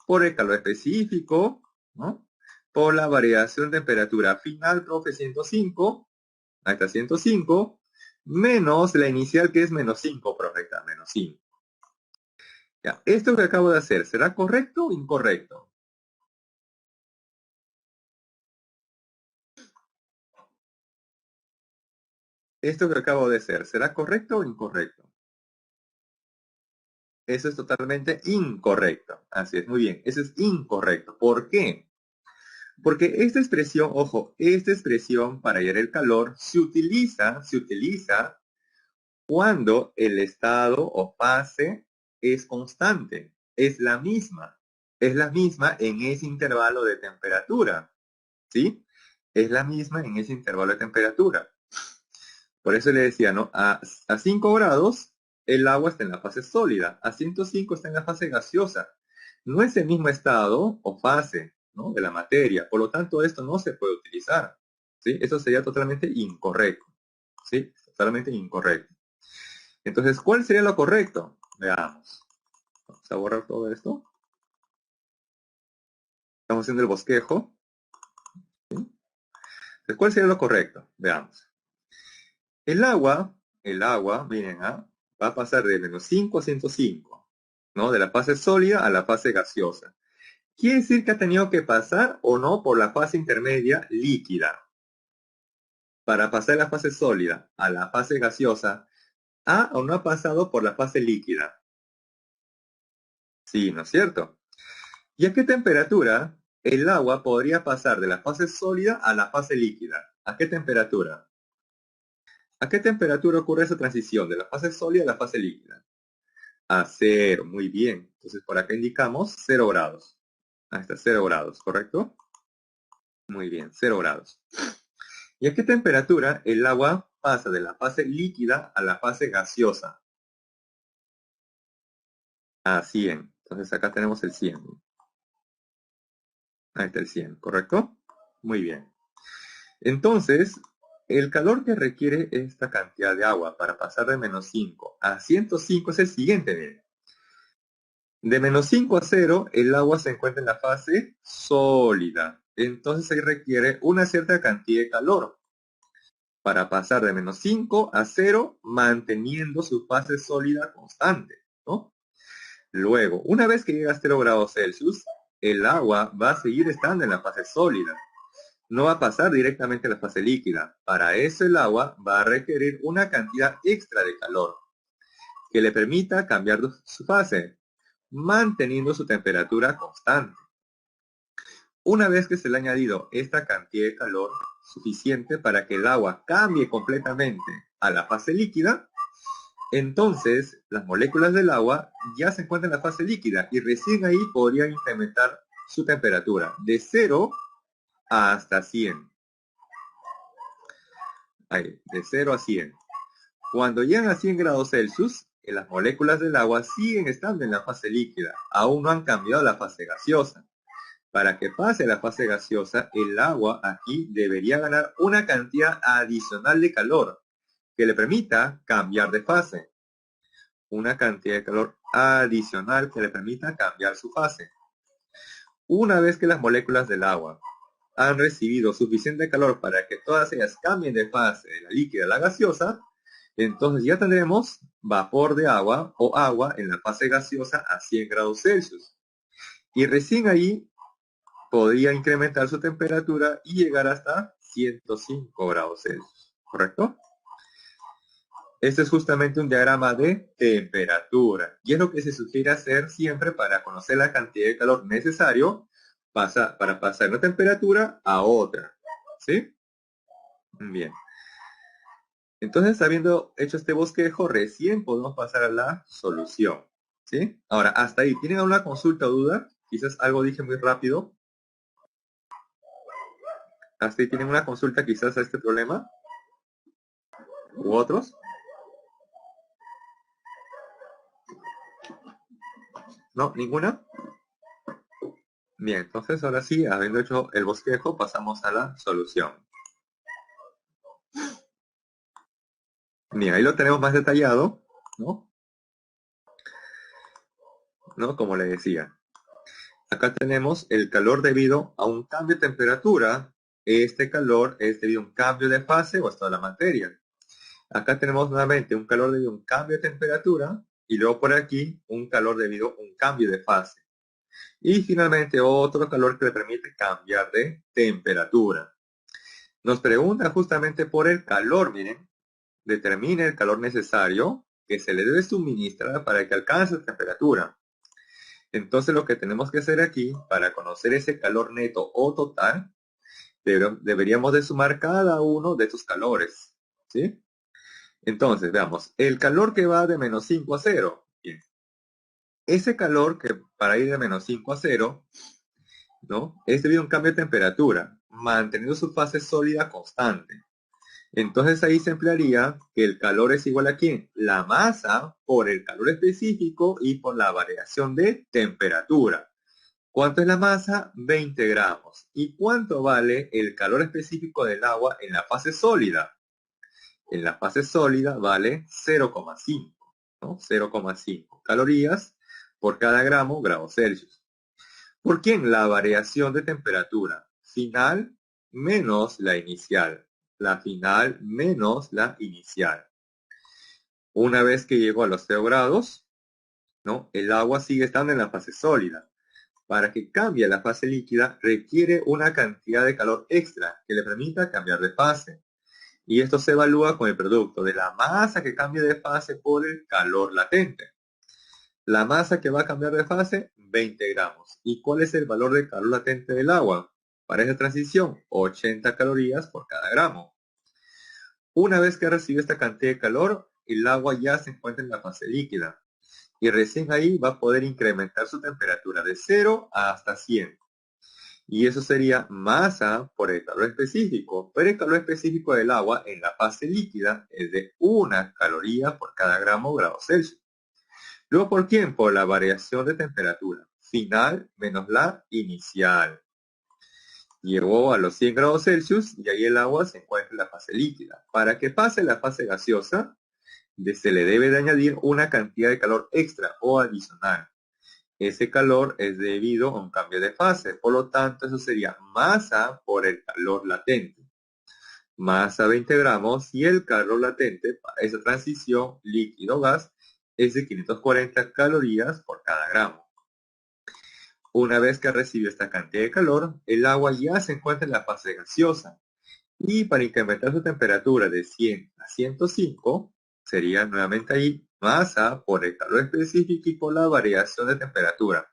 Por el calor específico, ¿no? Por la variación de temperatura final, profe, 105, ahí está 105, menos la inicial que es menos 5, profe, está menos 5. Ya, esto que acabo de hacer, ¿será correcto o incorrecto? Esto que acabo de hacer, ¿será correcto o incorrecto? Eso es totalmente incorrecto. Así es, muy bien. Eso es incorrecto. ¿Por qué? Porque esta expresión, ojo, esta expresión para hallar el calor se utiliza cuando el estado o fase es constante. Es la misma. Es la misma en ese intervalo de temperatura. ¿Sí? Es la misma en ese intervalo de temperatura. Por eso le decía, ¿no? A 5 grados el agua está en la fase sólida, a 105 está en la fase gaseosa. No es el mismo estado o fase, ¿no? De la materia. Por lo tanto, esto no se puede utilizar. ¿Sí? Eso sería totalmente incorrecto. ¿Sí? Totalmente incorrecto. Entonces, ¿cuál sería lo correcto? Veamos. Vamos a borrar todo esto. Estamos haciendo el bosquejo. ¿Sí? Entonces, ¿cuál sería lo correcto? Veamos. El agua, miren, va a pasar de menos 5 a 105, ¿no? De la fase sólida a la fase gaseosa. Quiere decir que ha tenido que pasar o no por la fase intermedia líquida. Para pasar de la fase sólida a la fase gaseosa, ¿ha o no ha pasado por la fase líquida? Sí, ¿no es cierto? ¿Y a qué temperatura el agua podría pasar de la fase sólida a la fase líquida? ¿A qué temperatura? ¿A qué temperatura ocurre esa transición de la fase sólida a la fase líquida? A 0, muy bien. Entonces por acá indicamos 0 grados. Hasta 0 grados, ¿correcto? Muy bien, 0 grados. ¿Y a qué temperatura el agua pasa de la fase líquida a la fase gaseosa? A 100. Entonces acá tenemos el 100. Ahí está el 100, ¿correcto? Muy bien. Entonces, el calor que requiere esta cantidad de agua para pasar de menos 5 a 105 es el siguiente, miren. De menos 5 a 0, el agua se encuentra en la fase sólida. Entonces ahí requiere una cierta cantidad de calor para pasar de menos 5 a 0 manteniendo su fase sólida constante, ¿no? Luego, una vez que llega a 0 grados Celsius, el agua va a seguir estando en la fase sólida. No va a pasar directamente a la fase líquida. Para eso el agua va a requerir una cantidad extra de calor que le permita cambiar su fase, manteniendo su temperatura constante. Una vez que se le ha añadido esta cantidad de calor suficiente para que el agua cambie completamente a la fase líquida, entonces las moléculas del agua ya se encuentran en la fase líquida y recién ahí podrían incrementar su temperatura de 0 hasta 100. Ahí, de 0 a 100. Cuando llegan a 100 grados Celsius, las moléculas del agua siguen estando en la fase líquida, aún no han cambiado a la fase gaseosa. Para que pase a la fase gaseosa, el agua aquí debería ganar una cantidad adicional de calor que le permita cambiar de fase. Una cantidad de calor adicional que le permita cambiar su fase. Una vez que las moléculas del agua han recibido suficiente calor para que todas ellas cambien de fase de la líquida a la gaseosa, entonces ya tendremos vapor de agua o agua en la fase gaseosa a 100 grados Celsius. Y recién ahí podría incrementar su temperatura y llegar hasta 105 grados Celsius, ¿correcto? Este es justamente un diagrama de temperatura y es lo que se sugiere hacer siempre para conocer la cantidad de calor necesario para pasar de una temperatura a otra, ¿sí? Bien. Entonces, habiendo hecho este bosquejo, recién podemos pasar a la solución, ¿sí? Ahora, hasta ahí, ¿tienen alguna consulta o duda? Quizás algo dije muy rápido. ¿Hasta ahí tienen una consulta quizás a este problema? ¿U otros? ¿No? ¿Ninguna? Bien, entonces ahora sí, habiendo hecho el bosquejo, pasamos a la solución. Bien, ahí lo tenemos más detallado, ¿no? Como le decía. Acá tenemos el calor debido a un cambio de temperatura. Este calor es debido a un cambio de fase o estado de la materia. Acá tenemos nuevamente un calor debido a un cambio de temperatura y luego por aquí un calor debido a un cambio de fase. Y finalmente otro calor que le permite cambiar de temperatura. Nos pregunta justamente por el calor, miren. Determine el calor necesario que se le debe suministrar para que alcance la temperatura. Entonces lo que tenemos que hacer aquí, para conocer ese calor neto o total, deberíamos de sumar cada uno de estos calores, ¿sí? Entonces, veamos, el calor que va de menos 5 a 0. Bien. Ese calor que para ir de menos 5 a 0, ¿no? Es debido a un cambio de temperatura, manteniendo su fase sólida constante. Entonces ahí se emplearía que el calor es igual a ¿quién? La masa por el calor específico y por la variación de temperatura. ¿Cuánto es la masa? 20 gramos. ¿Y cuánto vale el calor específico del agua en la fase sólida? En la fase sólida vale 0,5, ¿no? 0,5 calorías por cada grado Celsius. ¿Por quién? La variación de temperatura final menos la inicial. La final menos la inicial. Una vez que llegó a los 0 grados, ¿no? El agua sigue estando en la fase sólida. Para que cambie a la fase líquida requiere una cantidad de calor extra que le permita cambiar de fase. Y esto se evalúa con el producto de la masa que cambia de fase por el calor latente. La masa que va a cambiar de fase, 20 gramos. ¿Y cuál es el valor de calor latente del agua? Para esa transición, 80 calorías por cada gramo. Una vez que recibe esta cantidad de calor, el agua ya se encuentra en la fase líquida. Y recién ahí va a poder incrementar su temperatura de 0 hasta 100. Y eso sería masa por el calor específico. Pero el calor específico del agua en la fase líquida es de 1 caloría por cada gramo grado Celsius. Luego, ¿por quién? Por la variación de temperatura final menos la inicial. Llegó a los 100 grados Celsius y ahí el agua se encuentra en la fase líquida. Para que pase la fase gaseosa, se le debe de añadir una cantidad de calor extra o adicional. Ese calor es debido a un cambio de fase, por lo tanto eso sería masa por el calor latente. Masa 20 gramos y el calor latente para esa transición líquido-gas es de 540 calorías por cada gramo. Una vez que recibe esta cantidad de calor, el agua ya se encuentra en la fase gaseosa. Y para incrementar su temperatura de 100 a 105, sería nuevamente ahí masa por el calor específico y por la variación de temperatura.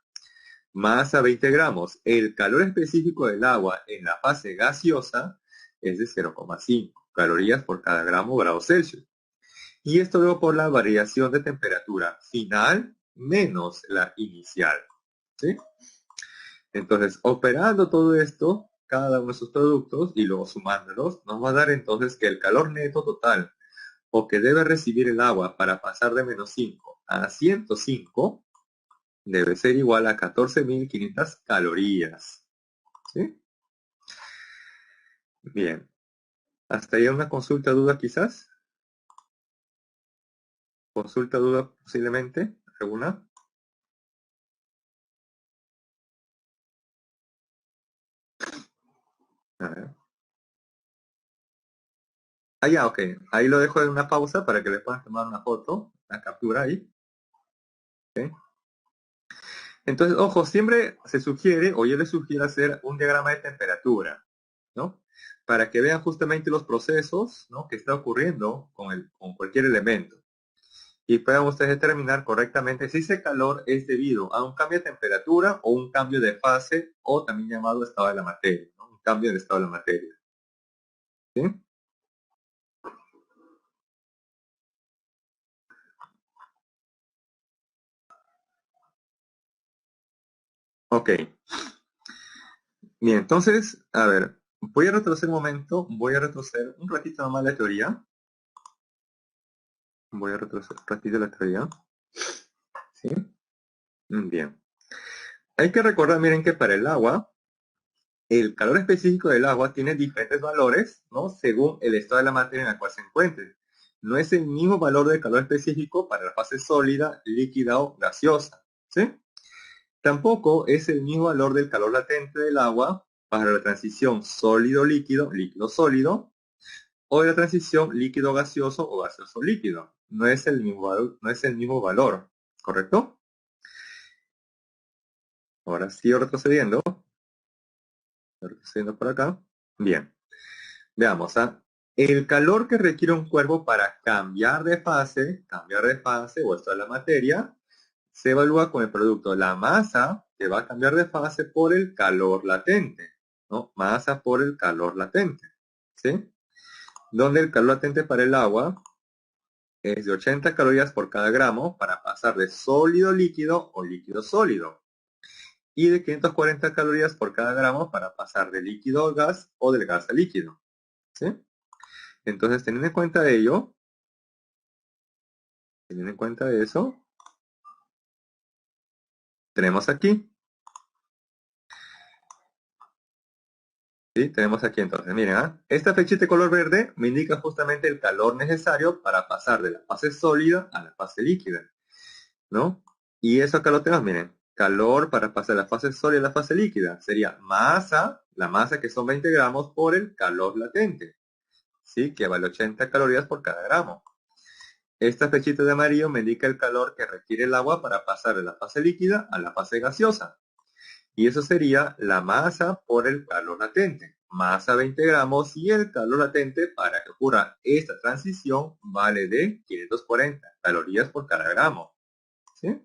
Masa 20 gramos. El calor específico del agua en la fase gaseosa es de 0,5 calorías por cada gramo grado Celsius. Y esto luego por la variación de temperatura final menos la inicial. ¿Sí? Entonces, operando todo esto, cada uno de sus productos y luego sumándolos, nos va a dar entonces que el calor neto total o que debe recibir el agua para pasar de menos 5 a 105 debe ser igual a 14.500 calorías. ¿Sí? Bien. ¿Hasta ahí una consulta, duda quizás? ¿Consulta, duda posiblemente? ¿Alguna? A ver. Ah, ya, ok. Ahí lo dejo en una pausa para que le puedan tomar una foto, la captura ahí. ¿Okay? Entonces, ojo, siempre se sugiere, o yo les sugiero hacer un diagrama de temperatura, ¿no? Para que vean justamente los procesos, ¿no?, que está ocurriendo con cualquier elemento. Y puedan ustedes determinar correctamente si ese calor es debido a un cambio de temperatura o un cambio de fase, o también llamado estado de la materia, ¿no? Un cambio de estado de la materia. ¿Sí? Ok. Bien, entonces, a ver, voy a retroceder un momento, voy a retroceder un ratito nomás la teoría. Voy a retroceder un ratito la teoría. ¿Sí? Bien. Hay que recordar, miren, que para el agua, el calor específico del agua tiene diferentes valores, ¿no?, según el estado de la materia en la cual se encuentre. No es el mismo valor del calor específico para la fase sólida, líquida o gaseosa, ¿sí? Tampoco es el mismo valor del calor latente del agua para la transición sólido-líquido, líquido-sólido, o de la transición líquido-gaseoso o gaseoso-líquido. No es el mismo valor, ¿correcto? Ahora sigo retrocediendo por acá. Bien, veamos, ¿ah? El calor que requiere un cuerpo para cambiar de fase o esto es la materia, se evalúa con el producto la masa que va a cambiar de fase por el calor latente, ¿no? Masa por el calor latente, ¿sí? Donde el calor latente para el agua es de 80 calorías por cada gramo para pasar de sólido líquido o líquido sólido. Y de 540 calorías por cada gramo para pasar de líquido a gas o del gas a líquido, ¿sí? Entonces, teniendo en cuenta ello, teniendo en cuenta eso, tenemos aquí, ¿sí? Tenemos aquí entonces, miren, ¿ah? Esta flechita de color verde me indica justamente el calor necesario para pasar de la fase sólida a la fase líquida, ¿no? Y eso acá lo tenemos, miren, calor para pasar de la fase sólida a la fase líquida sería masa, la masa que son 20 gramos por el calor latente, ¿sí? Que vale 80 calorías por cada gramo. Esta flechita de amarillo me indica el calor que requiere el agua para pasar de la fase líquida a la fase gaseosa. Y eso sería la masa por el calor latente. Masa 20 gramos y el calor latente para que ocurra esta transición vale de 540 calorías por cada gramo. ¿Sí?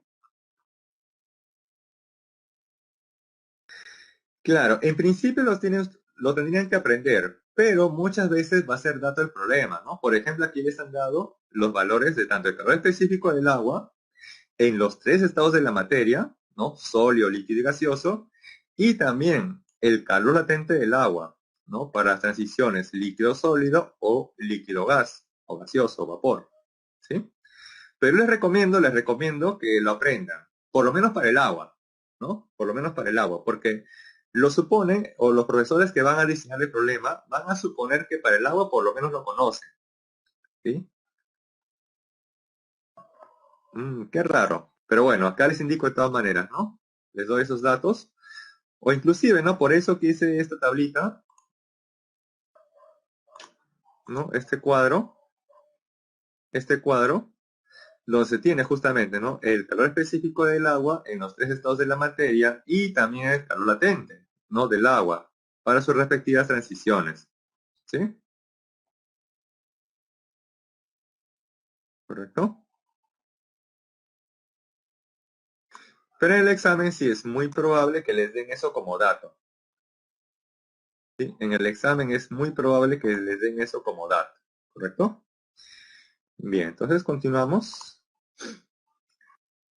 Claro, en principio lo tendrían que aprender, pero muchas veces va a ser dato el problema, ¿no? Por ejemplo, aquí les han dado los valores de tanto el calor específico del agua, en los tres estados de la materia, ¿no? Sólido, líquido y gaseoso, y también el calor latente del agua, ¿no? Para las transiciones líquido-sólido o líquido-gas, o gaseoso, o vapor, ¿sí? Pero les recomiendo que lo aprendan, por lo menos para el agua, ¿no? Por lo menos para el agua, porque lo suponen, o los profesores que van a diseñar el problema, van a suponer que para el agua por lo menos lo conocen, ¿sí? Qué raro. Pero bueno, acá les indico de todas maneras, ¿no? Les doy esos datos. O inclusive, ¿no? Por eso que hice esta tablita, ¿no? Este cuadro, donde se tiene justamente, ¿no? El calor específico del agua en los tres estados de la materia y también el calor latente, ¿no? Del agua, para sus respectivas transiciones, ¿sí? ¿Correcto? Pero en el examen sí es muy probable que les den eso como dato, ¿sí? En el examen es muy probable que les den eso como dato, ¿correcto? Bien, entonces continuamos.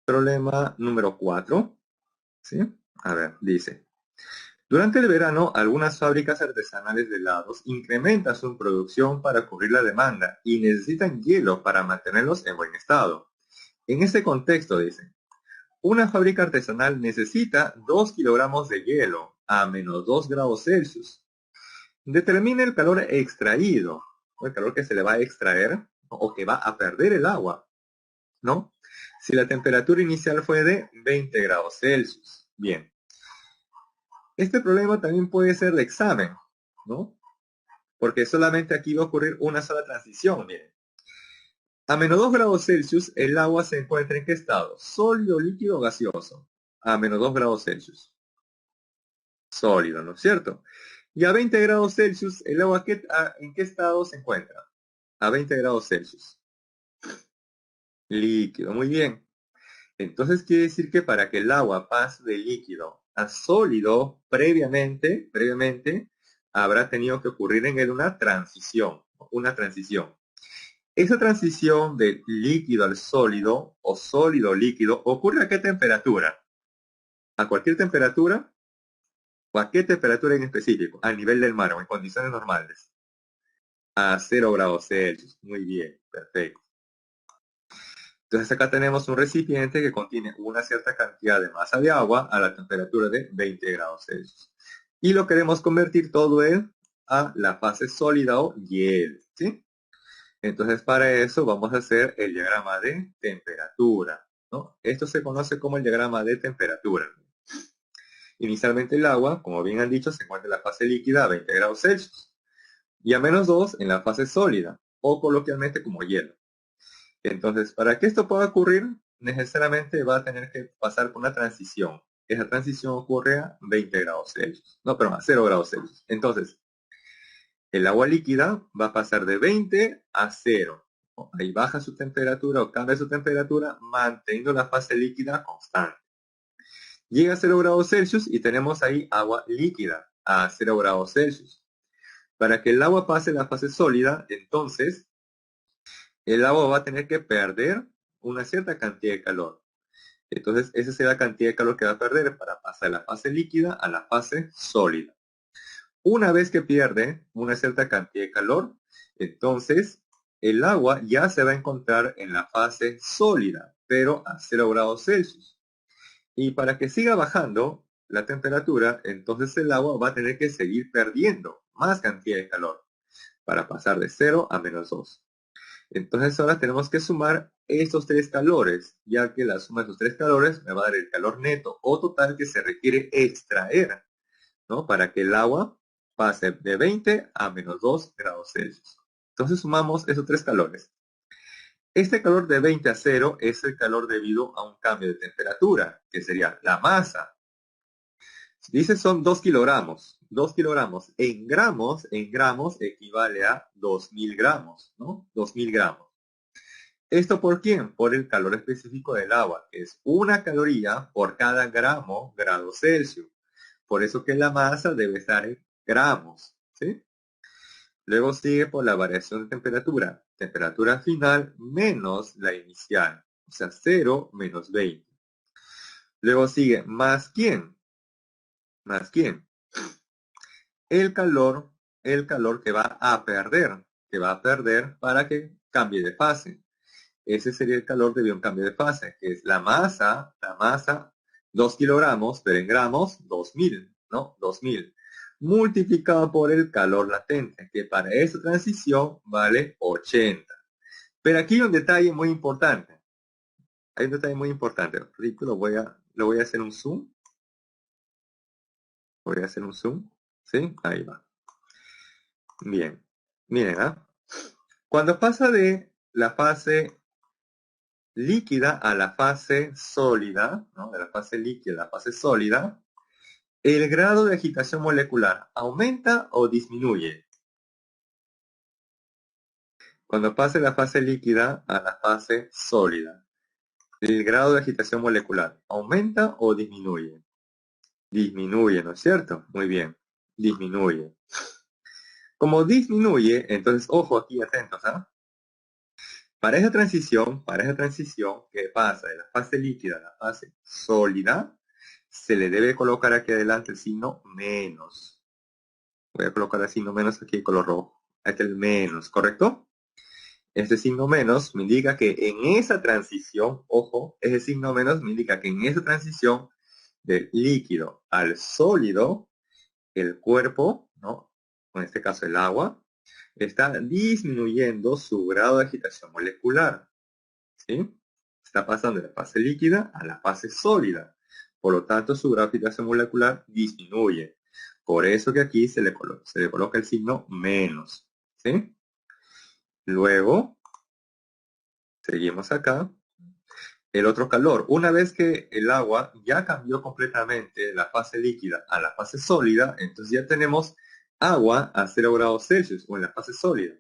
Problema número 4, ¿sí? A ver, dice. Durante el verano, algunas fábricas artesanales de helados incrementan su producción para cubrir la demanda y necesitan hielo para mantenerlos en buen estado. En este contexto, dice, una fábrica artesanal necesita 2 kilogramos de hielo a menos 2 grados Celsius. Determina el calor extraído, o el calor que se le va a extraer o que va a perder el agua, ¿no? Si la temperatura inicial fue de 20 grados Celsius. Bien. Este problema también puede ser de examen, ¿no? Porque solamente aquí va a ocurrir una sola transición, miren. A menos 2 grados Celsius, el agua se encuentra en qué estado? Sólido, líquido o gaseoso. A menos 2 grados Celsius. Sólido, ¿no es cierto? Y a 20 grados Celsius, el agua ¿en qué estado se encuentra? A 20 grados Celsius. Líquido, muy bien. Entonces quiere decir que para que el agua pase de líquido a sólido previamente, habrá tenido que ocurrir en él una transición. Esa transición de líquido al sólido o sólido líquido ocurre a qué temperatura? ¿A cualquier temperatura? ¿O a qué temperatura en específico? A nivel del mar o en condiciones normales. A 0 grados Celsius. Muy bien, perfecto. Entonces acá tenemos un recipiente que contiene una cierta cantidad de masa de agua a la temperatura de 20 grados Celsius. Y lo queremos convertir todo a la fase sólida o hielo, ¿sí? Entonces para eso vamos a hacer el diagrama de temperatura, ¿no? Esto se conoce como el diagrama de temperatura. Inicialmente el agua, como bien han dicho, se encuentra en la fase líquida a 20 grados Celsius y a menos 2 en la fase sólida o coloquialmente como hielo. Entonces, para que esto pueda ocurrir, necesariamente va a tener que pasar por una transición. Esa transición ocurre a 20 grados Celsius. No, perdón, a 0 grados Celsius. Entonces, el agua líquida va a pasar de 20 a 0. Ahí baja su temperatura o cambia su temperatura manteniendo la fase líquida constante. Llega a 0 grados Celsius y tenemos ahí agua líquida a 0 grados Celsius. Para que el agua pase la fase sólida, entonces el agua va a tener que perder una cierta cantidad de calor. Entonces, esa será la cantidad de calor que va a perder para pasar de la fase líquida a la fase sólida. Una vez que pierde una cierta cantidad de calor, entonces el agua ya se va a encontrar en la fase sólida, pero a 0 grados Celsius. Y para que siga bajando la temperatura, entonces el agua va a tener que seguir perdiendo más cantidad de calor para pasar de 0 a menos 2. Entonces ahora tenemos que sumar estos tres calores, ya que la suma de estos tres calores me va a dar el calor neto o total que se requiere extraer, ¿no? Para que el agua pase de 20 a menos 2 grados Celsius. Entonces sumamos esos tres calores. Este calor de 20 a 0 es el calor debido a un cambio de temperatura, que sería la masa. Dice son 2 kilogramos. 2 kilogramos en gramos equivale a 2000 gramos, ¿no? 2000 gramos. ¿Esto por quién? Por el calor específico del agua, que es una caloría por cada grado Celsius. Por eso que la masa debe estar en gramos, ¿sí? Luego sigue por la variación de temperatura. Temperatura final menos la inicial. O sea, 0 menos 20. Luego sigue, ¿más quién? ¿Más quién? El calor que va a perder para que cambie de fase. Ese sería el calor debido a un cambio de fase, que es la masa, 2 kilogramos, pero en gramos, 2000, ¿no? 2000. Multiplicado por el calor latente, que para esa transición vale 80. Pero aquí hay un detalle muy importante. Hay un detalle muy importante. Lo voy a hacer un zoom. Voy a hacer un zoom. ¿Sí? Ahí va. Bien. Miren, ¿ah? Cuando pasa de la fase líquida a la fase sólida, ¿no? De la fase líquida a la fase sólida, ¿el grado de agitación molecular aumenta o disminuye? Cuando pase la fase líquida a la fase sólida, ¿el grado de agitación molecular aumenta o disminuye? Disminuye, ¿no es cierto? Muy bien, disminuye. Como disminuye, entonces, ojo aquí, atentos, ¿ah? Para esa transición que pasa de la fase líquida a la fase sólida, se le debe colocar aquí adelante el signo menos. Voy a colocar el signo menos aquí en color rojo. Aquí el menos, ¿correcto? Este signo menos me indica que en esa transición, ojo, ese signo menos me indica que en esa transición del líquido al sólido, el cuerpo, ¿no? En este caso el agua, está disminuyendo su grado de agitación molecular. ¿Sí? Está pasando de la fase líquida a la fase sólida. Por lo tanto, su grado de agitación molecular disminuye. Por eso que aquí se le coloca el signo menos. ¿Sí? Luego, seguimos acá. El otro calor. Una vez que el agua ya cambió completamente de la fase líquida a la fase sólida, entonces ya tenemos agua a 0 grados Celsius o en la fase sólida.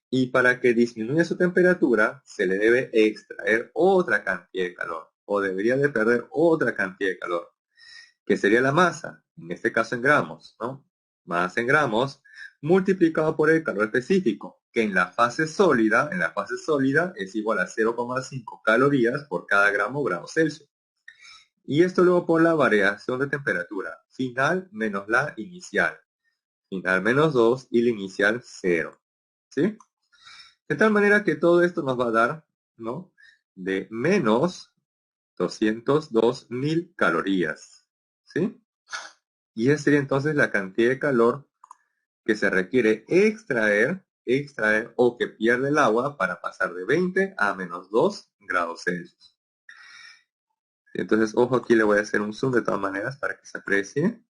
Y para que disminuya su temperatura, se le debe extraer otra cantidad de calor, o debería de perder otra cantidad de calor, que sería la masa, en este caso en gramos, ¿no? Masa en gramos, multiplicado por el calor específico, que en la fase sólida es igual a 0,5 calorías por cada grado Celsius. Y esto luego por la variación de temperatura, final menos la inicial, final menos 2 y la inicial 0, ¿sí? De tal manera que todo esto nos va a dar, ¿no? De menos 202.000 calorías, ¿sí? Y esa sería entonces la cantidad de calor que se requiere extraer o que pierde el agua para pasar de 20 a menos 2 grados Celsius. Entonces, ojo, aquí le voy a hacer un zoom de todas maneras para que se aprecie,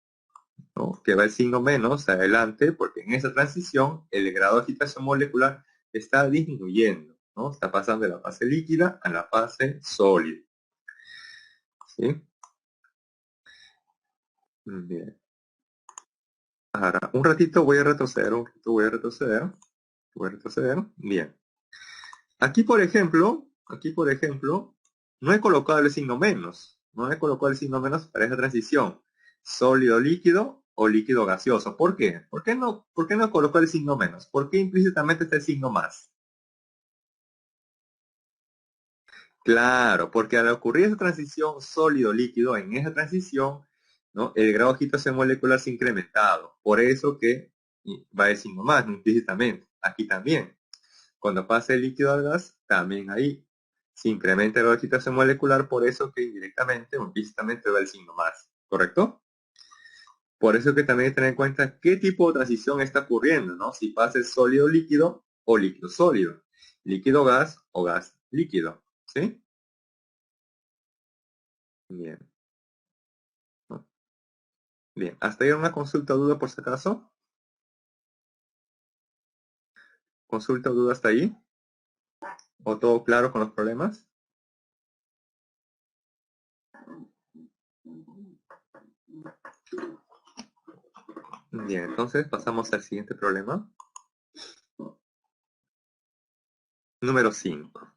¿no? Que va el signo menos adelante, porque en esa transición el grado de agitación molecular está disminuyendo, ¿no? Está pasando de la fase líquida a la fase sólida. ¿Sí? Bien. Ahora, un ratito voy a retroceder, Bien. Aquí, por ejemplo, no he colocado el signo menos. No he colocado el signo menos para esa transición. Sólido-líquido o líquido gaseoso. ¿Por qué? ¿Por qué no colocó el signo menos? ¿Por qué implícitamente está el signo más? Claro, porque al ocurrir esa transición sólido-líquido, en esa transición, ¿no? El grado de agitación molecular se ha incrementado. Por eso que va el signo más, implícitamente. Aquí también. Cuando pasa el líquido al gas, también ahí se incrementa la agitación molecular, por eso que indirectamente o implícitamente va el signo más, ¿correcto? Por eso que también hay que tener en cuenta qué tipo de transición está ocurriendo, ¿no? Si pasa el sólido líquido o líquido sólido, líquido gas o gas líquido, ¿sí? Bien. Bien, ¿hasta ahí una consulta o duda por si acaso? ¿Consulta o duda hasta ahí? ¿O todo claro con los problemas? Bien, entonces pasamos al siguiente problema. Número 5.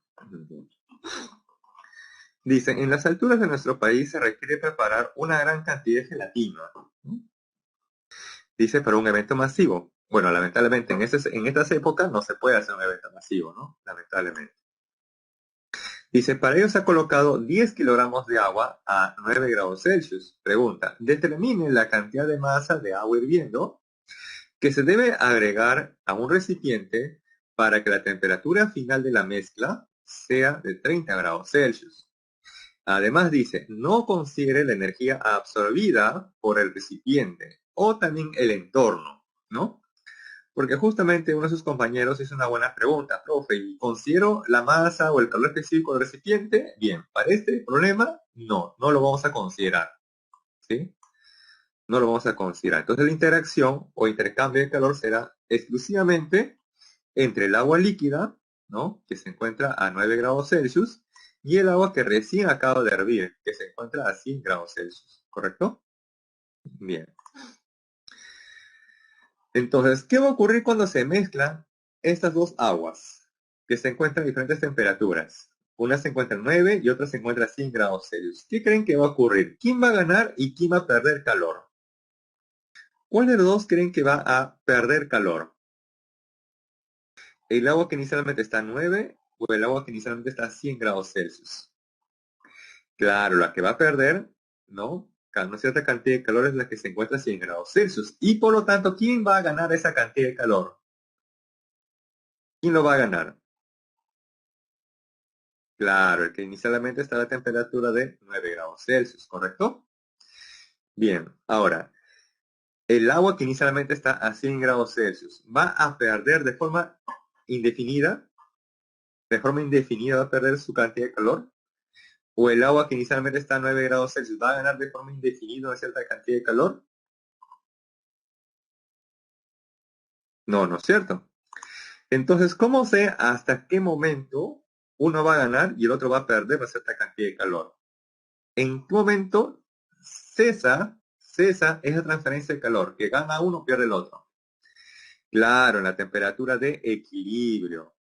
Dice, en las alturas de nuestro país se requiere preparar una gran cantidad de gelatina. Dice, para un evento masivo. Bueno, lamentablemente en estas épocas no se puede hacer un evento masivo, ¿no? Lamentablemente. Dice, para ello se ha colocado 10 kilogramos de agua a 9 grados Celsius. Pregunta, determine la cantidad de masa de agua hirviendo que se debe agregar a un recipiente para que la temperatura final de la mezcla sea de 30 grados Celsius. Además dice, no considere la energía absorbida por el recipiente o también el entorno, ¿no? Porque justamente uno de sus compañeros hizo una buena pregunta, profe, ¿y considero la masa o el calor específico del recipiente? Bien, para este problema, no lo vamos a considerar, ¿sí? No lo vamos a considerar. Entonces la interacción o intercambio de calor será exclusivamente entre el agua líquida, ¿no? Que se encuentra a 9 grados Celsius, y el agua que recién acaba de hervir, que se encuentra a 100 grados Celsius, ¿correcto? Bien. Entonces, ¿qué va a ocurrir cuando se mezclan estas dos aguas que se encuentran a diferentes temperaturas? Una se encuentra a 9 y otra se encuentra a 100 grados Celsius. ¿Qué creen que va a ocurrir? ¿Quién va a ganar y quién va a perder calor? ¿Cuál de los dos creen que va a perder calor? ¿El agua que inicialmente está a 9 o el agua que inicialmente está a 100 grados Celsius? Claro, la que va a perder, ¿no? Una cierta cantidad de calor es la que se encuentra a 100 grados Celsius. Y por lo tanto, ¿quién va a ganar esa cantidad de calor? ¿Quién lo va a ganar? Claro, el que inicialmente está a la temperatura de 9 grados Celsius, ¿correcto? Bien, ahora, el agua que inicialmente está a 100 grados Celsius va a perder de forma indefinida va a perder su cantidad de calor, o el agua que inicialmente está a 9 grados Celsius va a ganar de forma indefinida una cierta cantidad de calor. No, no es cierto. Entonces, ¿cómo sé hasta qué momento uno va a ganar y el otro va a perder una cierta cantidad de calor? ¿En qué momento cesa esa transferencia de calor? Que gana uno, pierde el otro. Claro, en la temperatura de equilibrio.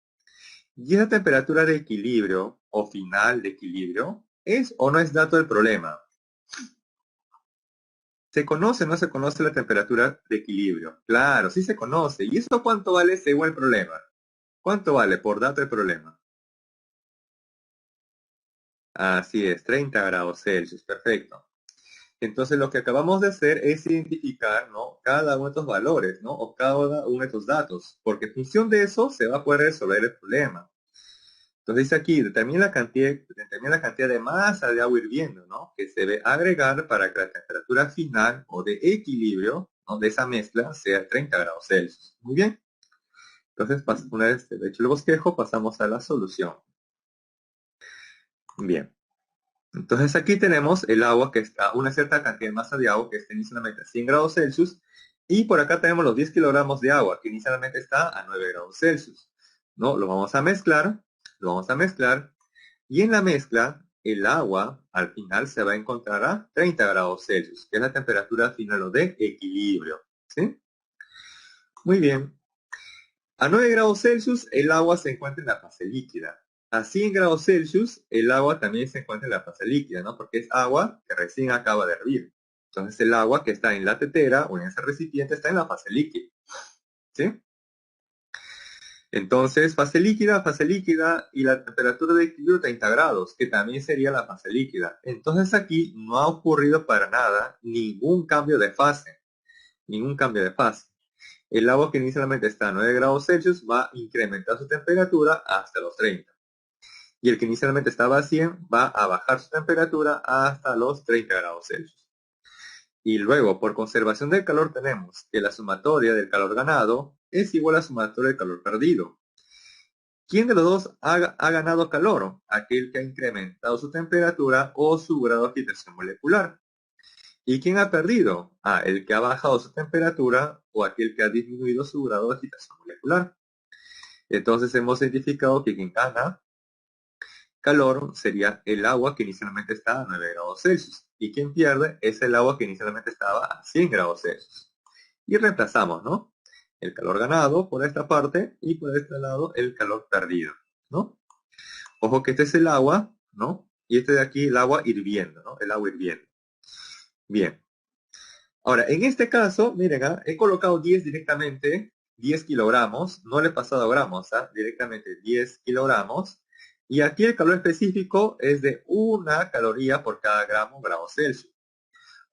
Y esa temperatura de equilibrio o final de equilibrio es o no es dato del problema. ¿Se conoce o no se conoce la temperatura de equilibrio? Claro, sí se conoce. ¿Y eso cuánto vale según el problema? ¿Cuánto vale por dato del problema? Así es, 30 grados Celsius, perfecto. Entonces lo que acabamos de hacer es identificar, ¿no? Cada uno de estos valores, ¿no? O cada uno de estos datos, porque en función de eso se va a poder resolver el problema. Entonces dice aquí, determina la cantidad de masa de agua hirviendo, ¿no? Que se debe agregar para que la temperatura final o de equilibrio, ¿no? De esa mezcla sea 30 grados Celsius. Muy bien. Entonces, una vez hecho el bosquejo, pasamos a la solución. Bien. Entonces aquí tenemos el agua que está, una cierta cantidad de masa de agua que está inicialmente a 100 grados Celsius, y por acá tenemos los 10 kilogramos de agua que inicialmente está a 9 grados Celsius, ¿no? Lo vamos a mezclar, y en la mezcla el agua al final se va a encontrar a 30 grados Celsius, que es la temperatura final o de equilibrio, ¿sí? Muy bien. A 9 grados Celsius el agua se encuentra en la fase líquida. A 100 grados Celsius el agua también se encuentra en la fase líquida, ¿no? Porque es agua que recién acaba de hervir. Entonces el agua que está en la tetera o en ese recipiente está en la fase líquida, ¿sí? Entonces fase líquida y la temperatura de equilibrio 30 grados, que también sería la fase líquida. Entonces aquí no ha ocurrido para nada ningún cambio de fase, ningún cambio de fase. El agua que inicialmente está a 9 grados Celsius va a incrementar su temperatura hasta los 30. Y el que inicialmente estaba a 100 va a bajar su temperatura hasta los 30 grados Celsius. Y luego, por conservación del calor, tenemos que la sumatoria del calor ganado es igual a la sumatoria del calor perdido. ¿Quién de los dos ha ganado calor? Aquel que ha incrementado su temperatura o su grado de agitación molecular. ¿Y quién ha perdido? El que ha bajado su temperatura o aquel que ha disminuido su grado de agitación molecular. Entonces hemos identificado que quien gana calor sería el agua que inicialmente estaba a 9 grados Celsius. Y quien pierde es el agua que inicialmente estaba a 100 grados Celsius. Y reemplazamos, ¿no? El calor ganado por esta parte y por este lado el calor perdido, ¿no? Ojo que este es el agua, ¿no? Y este de aquí el agua hirviendo, ¿no? El agua hirviendo. Bien. Ahora, en este caso, miren, he colocado 10 directamente, 10 kilogramos, no le he pasado gramos, directamente 10 kilogramos, Y aquí el calor específico es de 1 caloría por cada grado Celsius.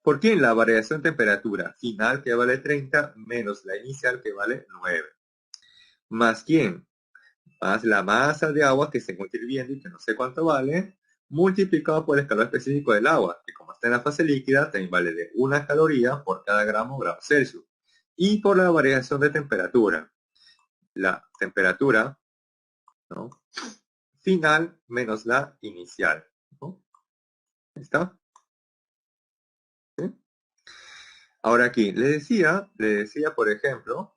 ¿Por qué? La variación de temperatura final que vale 30 menos la inicial que vale 9. ¿Más quién? Más la masa de agua que se encuentra hirviendo y que no sé cuánto vale, multiplicado por el calor específico del agua, que como está en la fase líquida, también vale de 1 caloría por cada grado Celsius. Y por la variación de temperatura. La temperatura, ¿no?, final menos la inicial, ¿no? ¿Está? ¿Sí? Ahora aquí, le decía, por ejemplo,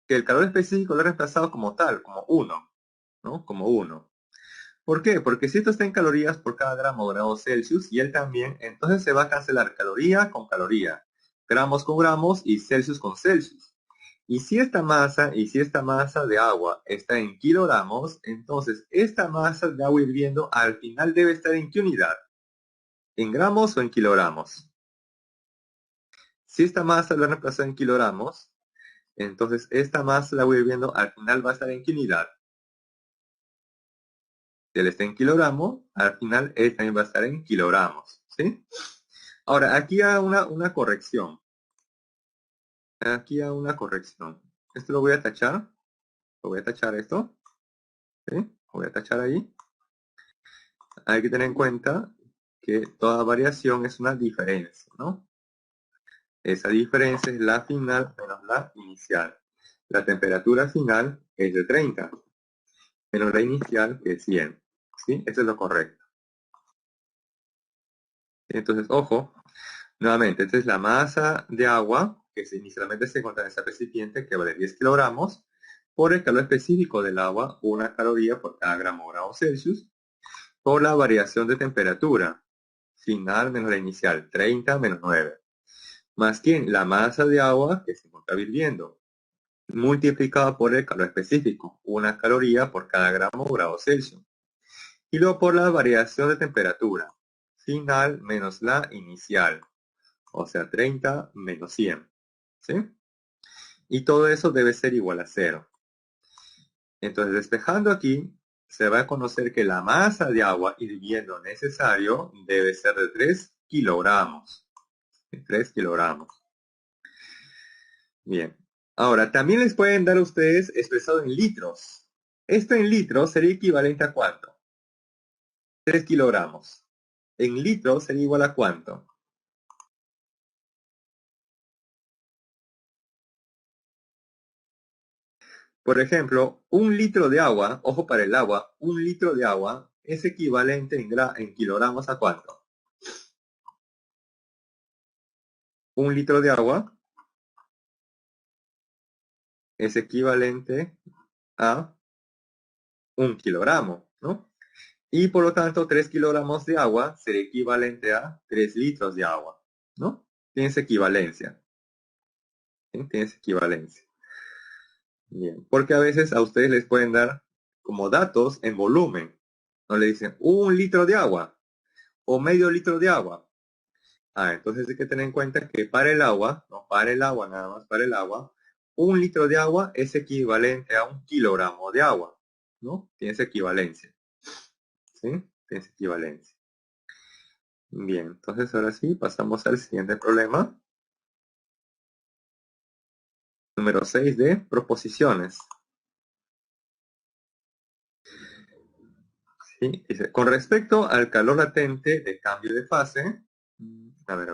que el calor específico lo he reemplazado como tal, como 1, ¿no? Como 1. ¿Por qué? Porque si esto está en calorías por cada grado Celsius y él también, entonces se va a cancelar caloría con caloría, gramos con gramos y Celsius con Celsius. Y si esta masa de agua está en kilogramos, entonces esta masa de agua hirviendo al final debe estar en ¿qué unidad? ¿En gramos o en kilogramos? Si esta masa lo han reemplazado en kilogramos, entonces esta masa de agua hirviendo al final va a estar en ¿qué unidad? Si él está en kilogramos, al final él también va a estar en kilogramos, ¿sí? Ahora, aquí hay una corrección. Aquí hay una corrección. Esto lo voy a tachar. Lo voy a tachar esto. ¿Sí? Lo voy a tachar ahí. Hay que tener en cuenta que toda variación es una diferencia, ¿no? Esa diferencia es la final menos la inicial. La temperatura final es de 30, menos la inicial que es 100. ¿Sí? Eso es lo correcto. Entonces, ojo, nuevamente, esta es la masa de agua que inicialmente se encuentra en ese recipiente que vale 10 kilogramos por el calor específico del agua, 1 caloría por cada grado Celsius, por la variación de temperatura final menos la inicial, 30 menos 9. Más ¿quién? La masa de agua que se encuentra hirviendo, multiplicada por el calor específico, 1 caloría por cada grado Celsius. Y luego por la variación de temperatura, final menos la inicial, o sea, 30 menos 100. ¿Sí? Y todo eso debe ser igual a 0. Entonces, despejando aquí, se va a conocer que la masa de agua hirviendo necesario debe ser de 3 kilogramos. 3 kilogramos. Bien. Ahora, también les pueden dar a ustedes expresado en litros. Esto en litros sería equivalente a ¿cuánto? 3 kilogramos. En litros sería igual a ¿cuánto? Por ejemplo, 1 litro de agua, ojo para el agua, 1 litro de agua es equivalente en kilogramos a ¿cuánto? 1 litro de agua es equivalente a 1 kilogramo, ¿no? Y por lo tanto, 3 kilogramos de agua sería equivalente a 3 litros de agua, ¿no? Tienes equivalencia. ¿Sí? Tienes equivalencia. Bien, porque a veces a ustedes les pueden dar como datos en volumen. No le dicen 1 litro de agua o medio litro de agua. Entonces hay que tener en cuenta que para el agua, no para el agua, nada más para el agua, 1 litro de agua es equivalente a 1 kilogramo de agua, ¿no? Tienes equivalencia. ¿Sí? Tienes equivalencia. Bien, entonces ahora sí, pasamos al siguiente problema. Número 6 de proposiciones. ¿Sí? Dice, con respecto al calor latente de cambio de fase, a ver.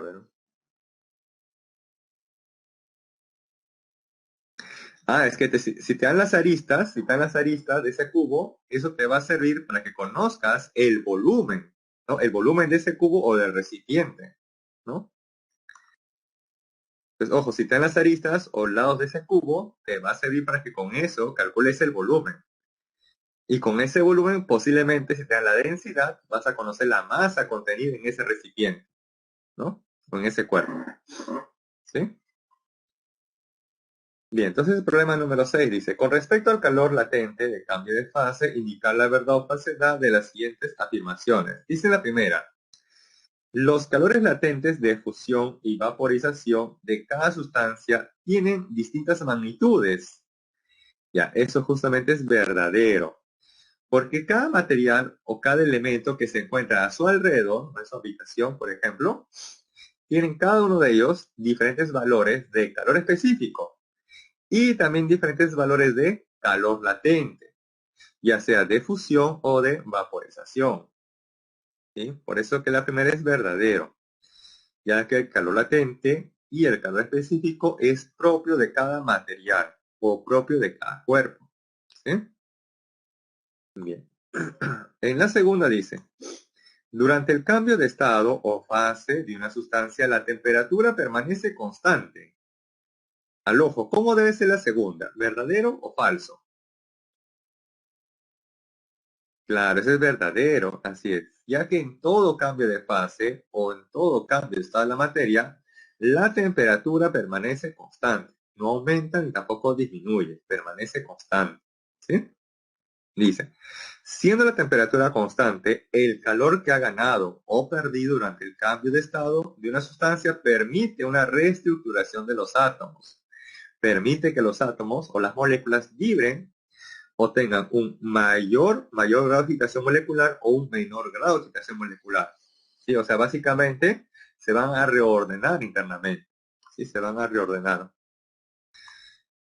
Es que si te dan las aristas, de ese cubo, eso te va a servir para que conozcas el volumen, ¿no? El volumen de ese cubo o del recipiente, ¿no? Entonces, ojo, si te dan las aristas o lados de ese cubo, te va a servir para que con eso calcules el volumen. Y con ese volumen, posiblemente, si te dan la densidad, vas a conocer la masa contenida en ese recipiente, ¿no? O en ese cuerpo, ¿sí? Bien, entonces el problema número 6 dice, con respecto al calor latente de cambio de fase, indicar la verdad o falsedad de las siguientes afirmaciones. Dice la primera, los calores latentes de fusión y vaporización de cada sustancia tienen distintas magnitudes. Ya, eso justamente es verdadero. Porque cada material o cada elemento que se encuentra a su alrededor, en su habitación, por ejemplo, tienen cada uno de ellos diferentes valores de calor específico y también diferentes valores de calor latente, ya sea de fusión o de vaporización. ¿Sí? Por eso que la primera es verdadero, ya que el calor latente y el calor específico es propio de cada material o propio de cada cuerpo. ¿Sí? Bien. En la segunda dice, durante el cambio de estado o fase de una sustancia, la temperatura permanece constante. Al ojo, ¿cómo debe ser la segunda? ¿Verdadero o falso? Claro, ese es verdadero, así es. Ya que en todo cambio de fase o en todo cambio de estado de la materia, la temperatura permanece constante. No aumenta ni tampoco disminuye, permanece constante. ¿Sí? Dice, siendo la temperatura constante, el calor que ha ganado o perdido durante el cambio de estado de una sustancia permite una reestructuración de los átomos. Permite que los átomos o las moléculas vibren o tengan un mayor grado de agitación molecular o un menor grado de agitación molecular. ¿Sí? O sea, básicamente se van a reordenar internamente. ¿Sí? Se van a reordenar.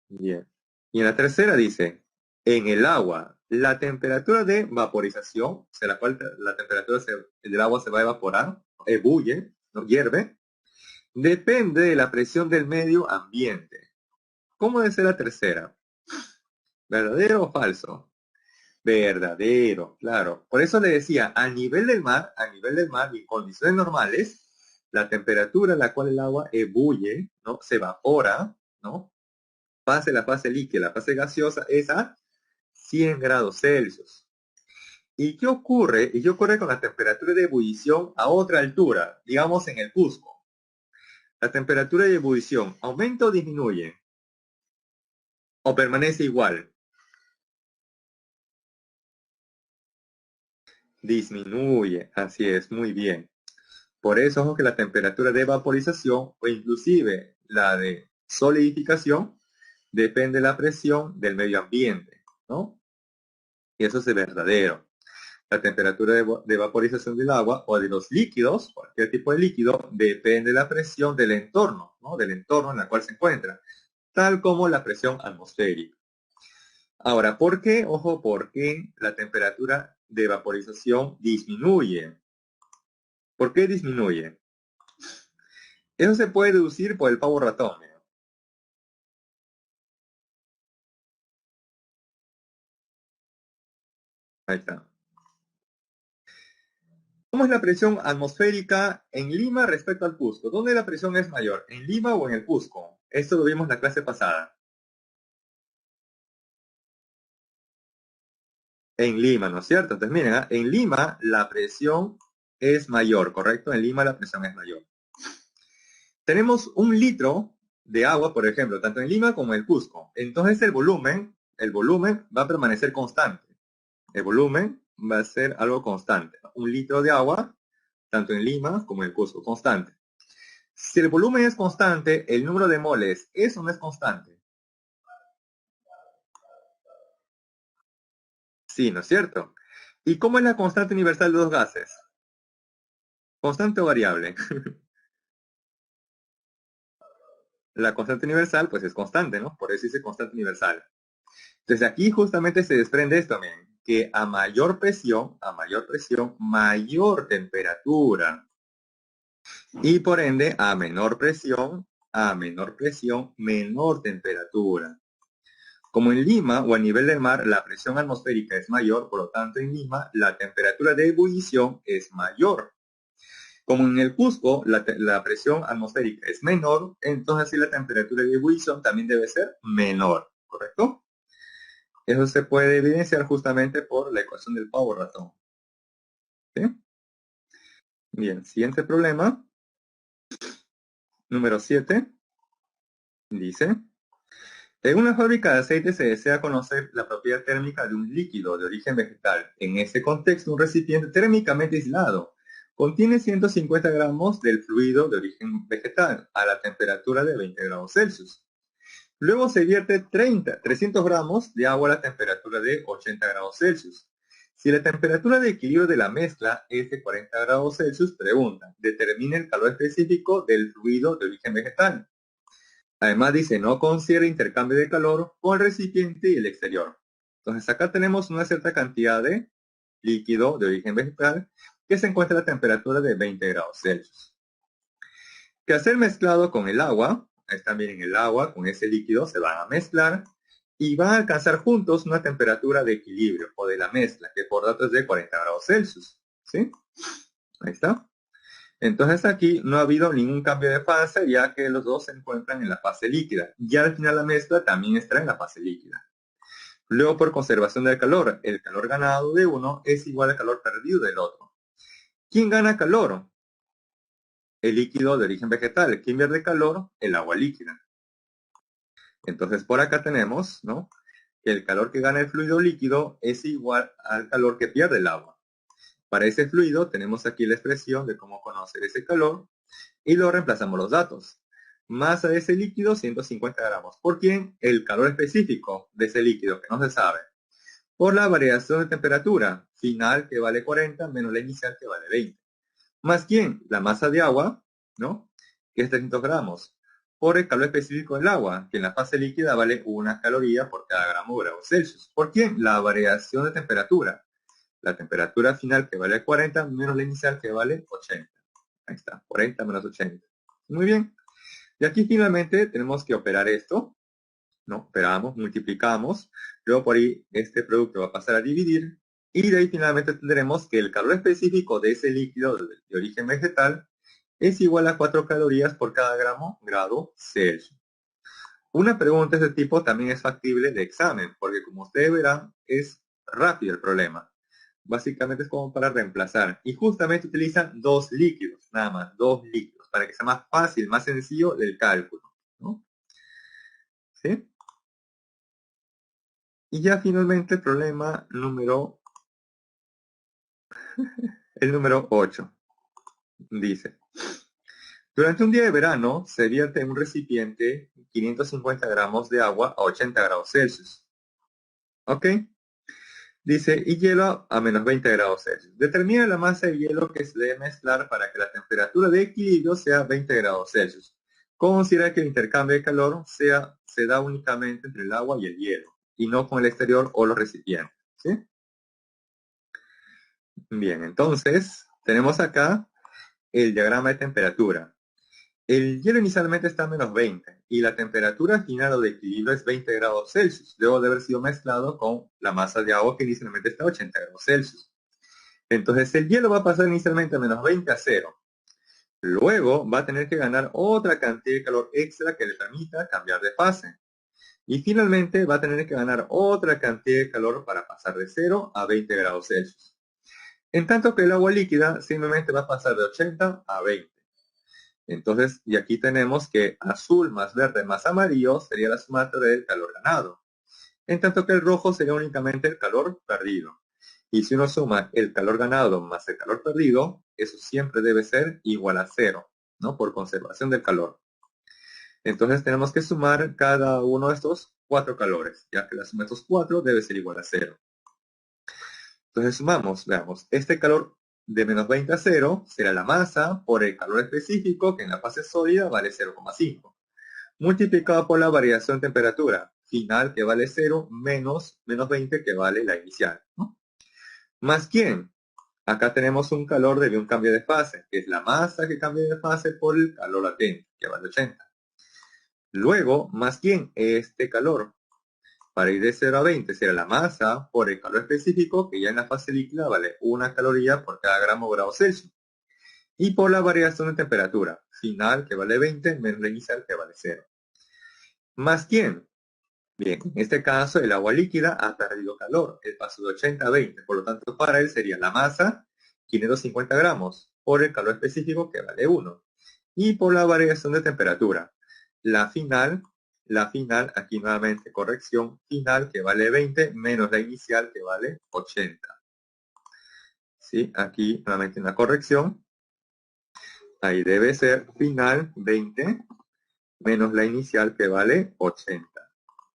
Bien. Y en la tercera dice, en el agua, la temperatura de vaporización, o sea, la cual la temperatura del agua se va a evaporar, ebulle, ¿no? Hierve, depende de la presión del medio ambiente. ¿Cómo debe ser la tercera? ¿Verdadero o falso? Verdadero, claro. Por eso le decía, a nivel del mar, y en condiciones normales, la temperatura a la cual el agua ebulle, ¿no? Se evapora, ¿no? Pase la fase líquida, la fase gaseosa, es a 100 grados Celsius. ¿Y qué ocurre? ¿Y qué ocurre con la temperatura de ebullición a otra altura? Digamos en el Cusco. La temperatura de ebullición, ¿aumenta o disminuye? ¿O permanece igual? Disminuye, así es, muy bien. Por eso ojo que la temperatura de vaporización o inclusive la de solidificación depende de la presión del medio ambiente, ¿no? Y eso es verdadero. La temperatura de vaporización del agua o de los líquidos, cualquier tipo de líquido, depende de la presión del entorno, ¿no? Del entorno en el cual se encuentra, tal como la presión atmosférica. Ahora, ¿por qué? Ojo, ¿por qué la temperatura de vaporización disminuye? ¿Por qué disminuye? Eso se puede deducir por el pavo ratón. ¿Eh? Ahí está. ¿Cómo es la presión atmosférica en Lima respecto al Cusco? ¿Dónde la presión es mayor? ¿En Lima o en el Cusco? Esto lo vimos en la clase pasada. En Lima, ¿no es cierto? Entonces miren, ¿ah? En Lima la presión es mayor, ¿correcto? En Lima la presión es mayor. Tenemos un litro de agua, por ejemplo, tanto en Lima como en el Cusco. Entonces el volumen va a permanecer constante. El volumen va a ser algo constante. Un litro de agua, tanto en Lima como en el Cusco, constante. Si el volumen es constante, el número de moles es o no es constante. Sí, ¿no es cierto? ¿Y cómo es la constante universal de dos gases? ¿Constante o variable? La constante universal, pues es constante, ¿no? Por eso dice constante universal. Entonces aquí justamente se desprende esto también, que a mayor presión, mayor temperatura. Y por ende, a menor presión, menor temperatura. Como en Lima o a nivel del mar la presión atmosférica es mayor, por lo tanto en Lima la temperatura de ebullición es mayor. Como en el Cusco la presión atmosférica es menor, entonces así la temperatura de ebullición también debe ser menor, ¿correcto? Eso se puede evidenciar justamente por la ecuación del pavo ratón. ¿Sí? Bien, siguiente problema, número 7, dice, en una fábrica de aceite se desea conocer la propiedad térmica de un líquido de origen vegetal. En ese contexto, un recipiente térmicamente aislado contiene 150 gramos del fluido de origen vegetal a la temperatura de 20 grados Celsius. Luego se vierte 300 gramos de agua a la temperatura de 80 grados Celsius. Si la temperatura de equilibrio de la mezcla es de 40 grados Celsius, pregunta, determine el calor específico del fluido de origen vegetal. Además dice, no considera intercambio de calor con el recipiente y el exterior. Entonces acá tenemos una cierta cantidad de líquido de origen vegetal que se encuentra a la temperatura de 20 grados Celsius. Que al ser mezclado con el agua, también en el agua, con ese líquido se van a mezclar y van a alcanzar juntos una temperatura de equilibrio o de la mezcla, que por datos es de 40 grados Celsius. ¿Sí? Ahí está. Entonces aquí no ha habido ningún cambio de fase, ya que los dos se encuentran en la fase líquida. Y al final la mezcla también está en la fase líquida. Luego, por conservación del calor, el calor ganado de uno es igual al calor perdido del otro. ¿Quién gana calor? El líquido de origen vegetal. ¿Quién pierde calor? El agua líquida. Entonces por acá tenemos, ¿no?, que el calor que gana el fluido líquido es igual al calor que pierde el agua. Para ese fluido tenemos aquí la expresión de cómo conocer ese calor y lo reemplazamos los datos. Masa de ese líquido, 150 gramos. ¿Por quién? El calor específico de ese líquido, que no se sabe. Por la variación de temperatura final, que vale 40, menos la inicial, que vale 20. ¿Más quién? La masa de agua, ¿no?, que es 300 gramos. Por el calor específico del agua, que en la fase líquida vale 1 caloría por cada gramo de grados Celsius. ¿Por quién? La variación de temperatura. La temperatura final, que vale 40, menos la inicial, que vale 80. Ahí está, 40 menos 80. Muy bien. Y aquí finalmente tenemos que operar esto, ¿no? Operamos, multiplicamos, luego por ahí este producto va a pasar a dividir, y de ahí finalmente tendremos que el calor específico de ese líquido de origen vegetal es igual a 4 calorías por cada grado Celsius. Una pregunta de este tipo también es factible de examen, porque como ustedes verán, es rápido el problema. Básicamente es como para reemplazar. Y justamente utilizan dos líquidos, nada más, dos líquidos, para que sea más fácil, más sencillo el cálculo, ¿no? ¿Sí? Y ya finalmente el problema el número 8. Dice, durante un día de verano se vierte en un recipiente 550 gramos de agua a 80 grados Celsius. ¿Ok? Dice, y hielo a menos 20 grados Celsius. Determina la masa de hielo que se debe mezclar para que la temperatura de equilibrio sea 20 grados Celsius. Considera que el intercambio de calor se da únicamente entre el agua y el hielo, y no con el exterior o los recipientes. ¿Sí? Bien, entonces tenemos acá el diagrama de temperatura. El hielo inicialmente está a menos 20 y la temperatura final o de equilibrio es 20 grados Celsius, luego de haber sido mezclado con la masa de agua que inicialmente está a 80 grados Celsius. Entonces el hielo va a pasar inicialmente a menos 20 a 0. Luego va a tener que ganar otra cantidad de calor extra que le permita cambiar de fase. Y finalmente va a tener que ganar otra cantidad de calor para pasar de 0 a 20 grados Celsius. En tanto que el agua líquida simplemente va a pasar de 80 a 20. Entonces, y aquí tenemos que azul más verde más amarillo sería la sumatoria del calor ganado. En tanto que el rojo sería únicamente el calor perdido. Y si uno suma el calor ganado más el calor perdido, eso siempre debe ser igual a 0, ¿no? Por conservación del calor. Entonces tenemos que sumar cada uno de estos 4 calores, ya que la suma de estos 4 debe ser igual a 0. Entonces sumamos, veamos, este calor de menos 20 a 0 será la masa por el calor específico, que en la fase sólida vale 0,5, multiplicado por la variación de temperatura final, que vale 0, menos 20, que vale la inicial, ¿no? ¿Más quién? Acá tenemos un calor de un cambio de fase, que es la masa que cambia de fase por el calor latente, que vale 80. Luego, ¿más quién? Este calor. Para ir de 0 a 20 será la masa por el calor específico, que ya en la fase líquida vale 1 caloría por cada gramo o grado Celsius. Y por la variación de temperatura final, que vale 20, menos la inicial, que vale 0. ¿Más quién? Bien, en este caso el agua líquida ha perdido calor, el paso de 80 a 20, por lo tanto para él sería la masa, 550 gramos, por el calor específico, que vale 1, y por la variación de temperatura. La final, aquí nuevamente corrección, final, que vale 20, menos la inicial, que vale 80. ¿Sí? Aquí nuevamente una corrección. Ahí debe ser final 20 menos la inicial, que vale 80.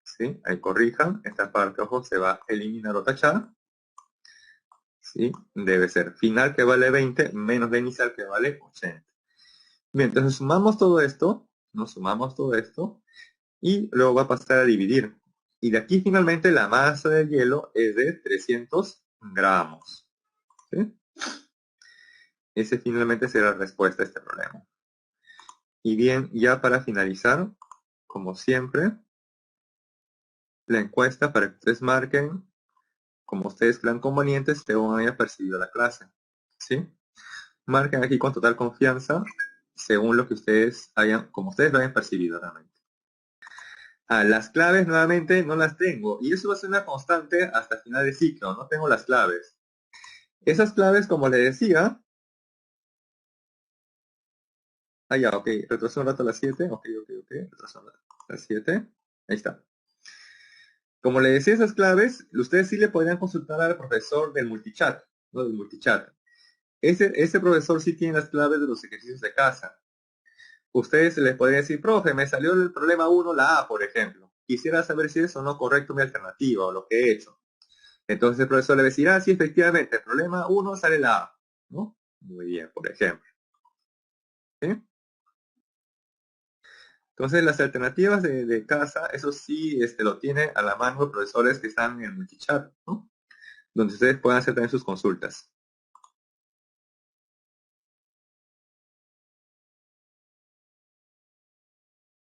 ¿Sí? Ahí corrijan, esta parte, ojo, se va a eliminar o tachar. ¿sí? Debe ser final que vale 20 menos la inicial que vale 80. Bien, entonces sumamos todo esto, nos sumamos todo esto, y luego va a pasar a dividir. Y de aquí finalmente la masa del hielo es de 300 gramos. ¿Sí? Ese finalmente será la respuesta a este problema. Y bien, ya para finalizar, como siempre, la encuesta para que ustedes marquen, como ustedes crean convenientes, según haya percibido la clase. ¿Sí? Marquen aquí con total confianza, según lo que ustedes hayan, como ustedes lo hayan percibido realmente. Las claves nuevamente no las tengo, y eso va a ser una constante hasta el final del ciclo, no tengo las claves. Esas claves, como les decía, ya, ok, retrocedo un rato a las 7, ok, retrocedo a las 7, ahí está. Como les decía, esas claves, ustedes sí le podrían consultar al profesor del multichat, ¿no? Del multichat. Ese profesor sí tiene las claves de los ejercicios de casa. Ustedes les podrían decir, profe, me salió el problema 1, la A, por ejemplo. Quisiera saber si es o no correcto mi alternativa o lo que he hecho. Entonces el profesor le va a decir, sí, efectivamente, el problema 1 sale la A, ¿no? Muy bien, por ejemplo. ¿Sí? Entonces las alternativas de casa, eso sí lo tiene a la mano los profesores que están en el multichat, ¿no? Donde ustedes puedan hacer también sus consultas.